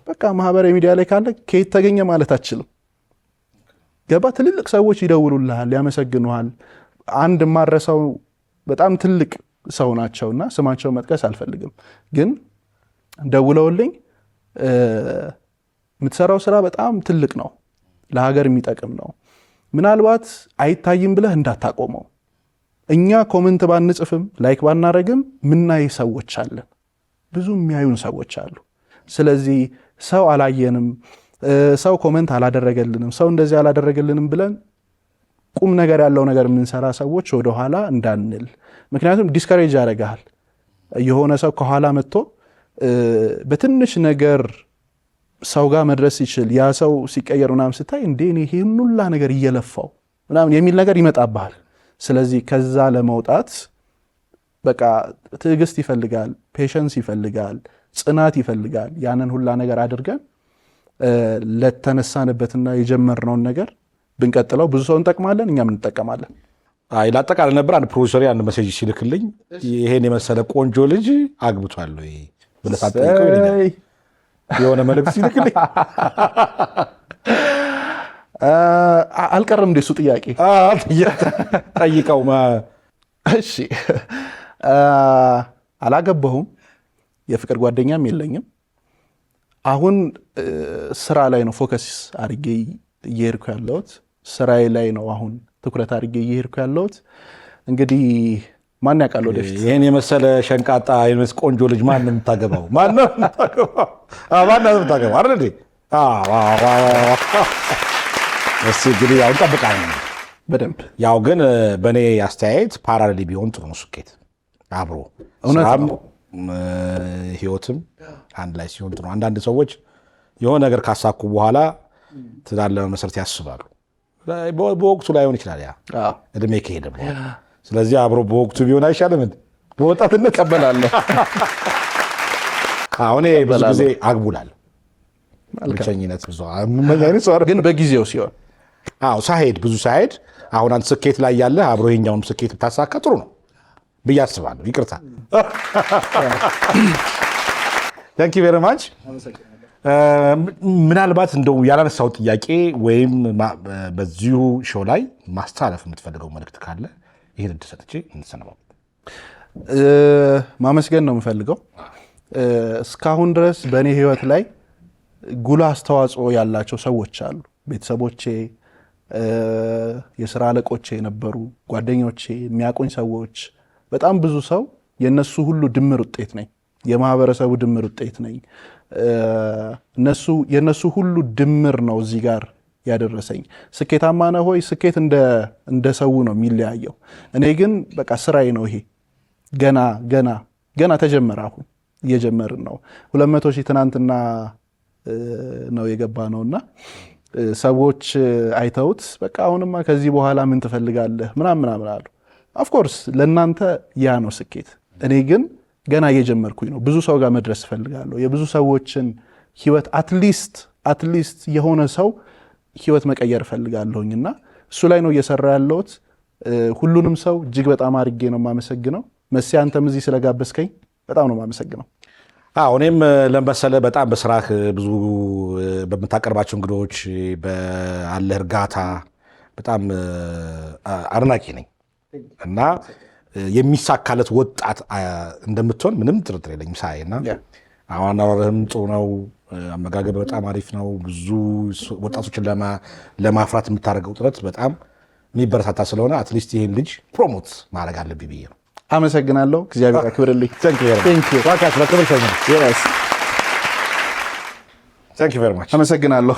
በቃ ማህበራዊ ሚዲያ ላይ ካለ ከየት ተገኘ ማለት አትችልም። ገባ? ትልልቅ ሰዎች ይደውሉልሃል፣ ያመሰግኑሃል። አንድ ማረሰው በጣም ትልቅ ሰው ናቸውና ስማቸው መጥቀስ አልፈልግም፣ ግን ደውለውልኝ የምትሰራው ስራ በጣም ትልቅ ነው፣ ለሀገር የሚጠቅም ነው፣ ምናልባት አይታይም ብለህ እንዳታቆመው። እኛ ኮመንት ባንጽፍም ላይክ ባናረግም ምናይ ሰዎች አለን፣ ብዙ የሚያዩን ሰዎች አሉ። ስለዚህ ሰው አላየንም፣ ሰው ኮመንት አላደረገልንም፣ ሰው እንደዚህ አላደረገልንም ብለን ቁም ነገር ያለው ነገር የምንሰራ ሰዎች ወደኋላ እንዳንል። ምክንያቱም ዲስከሬጅ ያደርግሃል። የሆነ ሰው ከኋላ መጥቶ በትንሽ ነገር ሰው ጋር መድረስ ይችል፣ ያ ሰው ሲቀየር ምናምን ስታይ እንዴ እኔ ይሄን ሁላ ነገር እየለፋው ምናምን የሚል ነገር ይመጣብሃል። ስለዚህ ከዛ ለመውጣት በቃ ትዕግስት ይፈልጋል፣ ፔሸንስ ይፈልጋል፣ ጽናት ይፈልጋል። ያንን ሁላ ነገር አድርገን ለተነሳንበትና የጀመርነውን ነገር ብንቀጥለው ብዙ ሰው እንጠቅማለን፣ እኛም እንጠቀማለን። ላጠቃልል ነበር አንድ ፕሮዲሰር አንድ ሜሴጅ ሲልክልኝ ይሄን የመሰለ ቆንጆ ልጅ አግብቷል ወይ ብለህ ሳትጠይቀው ይለኛል። የሆነ መልእክት ሲልክልኝ አልቀርም እንደሱ ጥያቄ ጠይቀው። እሺ አላገባሁም፣ የፍቅር ጓደኛም የለኝም። አሁን ስራ ላይ ነው ፎከስ አድርጌ እየሄድኩ ያለሁት። ስራዬ ላይ ነው አሁን ትኩረት አድርጌ እየሄድኩ ያለሁት። እንግዲህ ማን ያውቃል ወደፊት ይሄን የመሰለ ሸንቃጣ የመስ ቆንጆ ልጅ ማን ነው የምታገባው? ማን ነው የምታገባው? አይደል እንዴ? እሺ እንግዲህ ያው እንጠብቃለን በደንብ። ያው ግን በእኔ አስተያየት ፓራሌል ቢሆን ጥሩ ነው። ስኬት አብሮ ስራም ህይወትም አንድ ላይ ሲሆን ጥሩ። አንዳንድ ሰዎች የሆነ ነገር ካሳኩ በኋላ ትዳር ለመመስረት ያስባሉ። በወቅቱ ላይሆን ይችላል፣ ያ እድሜ ከሄደ በኋላ። ስለዚህ አብሮ በወቅቱ ቢሆን አይሻልም? በወጣትነት እቀበላለሁ። አሁን ብዙ ጊዜ አግቡላለሁ ብቸኝነት ብዙ አይነት ሰው ግን በጊዜው ሲሆን ሳይሄድ ብዙ ሳይሄድ አሁን አንድ ስኬት ላይ ያለ አብሮ ይኸኛውን ስኬት ብታሳካ ጥሩ ነው ብዬ አስባለሁ። ይቅርታ ታንክ ዩ ቬሪ ማች። ምናልባት እንደው ያላነሳው ጥያቄ ወይም በዚሁ ሾው ላይ ማስተላለፍ የምትፈልገው መልእክት ካለ ይሄን እድል ሰጥቼ እንሰናበው። ማመስገን ነው የምፈልገው። እስካሁን ድረስ በእኔ ህይወት ላይ ጉልህ አስተዋጽኦ ያላቸው ሰዎች አሉ። ቤተሰቦቼ፣ የስራ አለቆቼ የነበሩ ጓደኞቼ፣ የሚያውቁኝ ሰዎች፣ በጣም ብዙ ሰው የነሱ ሁሉ ድምር ውጤት ነኝ። የማህበረሰቡ ድምር ውጤት ነኝ። የነሱ ሁሉ ድምር ነው እዚህ ጋር ያደረሰኝ። ስኬታማ ነህ ሆይ? ስኬት እንደ ሰው ነው የሚለያየው። እኔ ግን በቃ ስራዬ ነው ይሄ። ገና ተጀመረ። አሁን እየጀመርን ነው። 200 ሺህ ትናንትና ነው የገባ ነውና ሰዎች አይተውት በቃ አሁንማ ከዚህ በኋላ ምን ትፈልጋለህ ምናምን አሉ። ኦፍኮርስ ለእናንተ ያ ነው ስኬት። እኔ ግን ገና እየጀመርኩኝ ነው። ብዙ ሰው ጋር መድረስ እፈልጋለሁ። የብዙ ሰዎችን ህይወት አትሊስት የሆነ ሰው ህይወት መቀየር እፈልጋለሁኝና እሱ ላይ ነው እየሰራ ያለሁት። ሁሉንም ሰው እጅግ በጣም አድርጌ ነው የማመሰግነው። መሲ አንተም እዚህ ስለጋበዝከኝ በጣም ነው የማመሰግነው። እኔም ለመሰለ በጣም በስራህ ብዙ በምታቀርባቸው እንግዶች ባለህ እርጋታ በጣም አድናቂ ነኝ እና የሚሳካለት ወጣት እንደምትሆን ምንም ጥርጥር የለኝም ሳይና አሁን አናወራህም ጥሩ ነው። አመጋገብ በጣም አሪፍ ነው። ብዙ ወጣቶችን ለማፍራት የምታደርገው ጥረት በጣም የሚበረታታ ስለሆነ አትሊስት ይህን ልጅ ፕሮሞት ማድረግ አለብኝ ብዬ ነው። አመሰግናለሁ። እግዚአብሔር ያክብርልኝ። አመሰግናለሁ።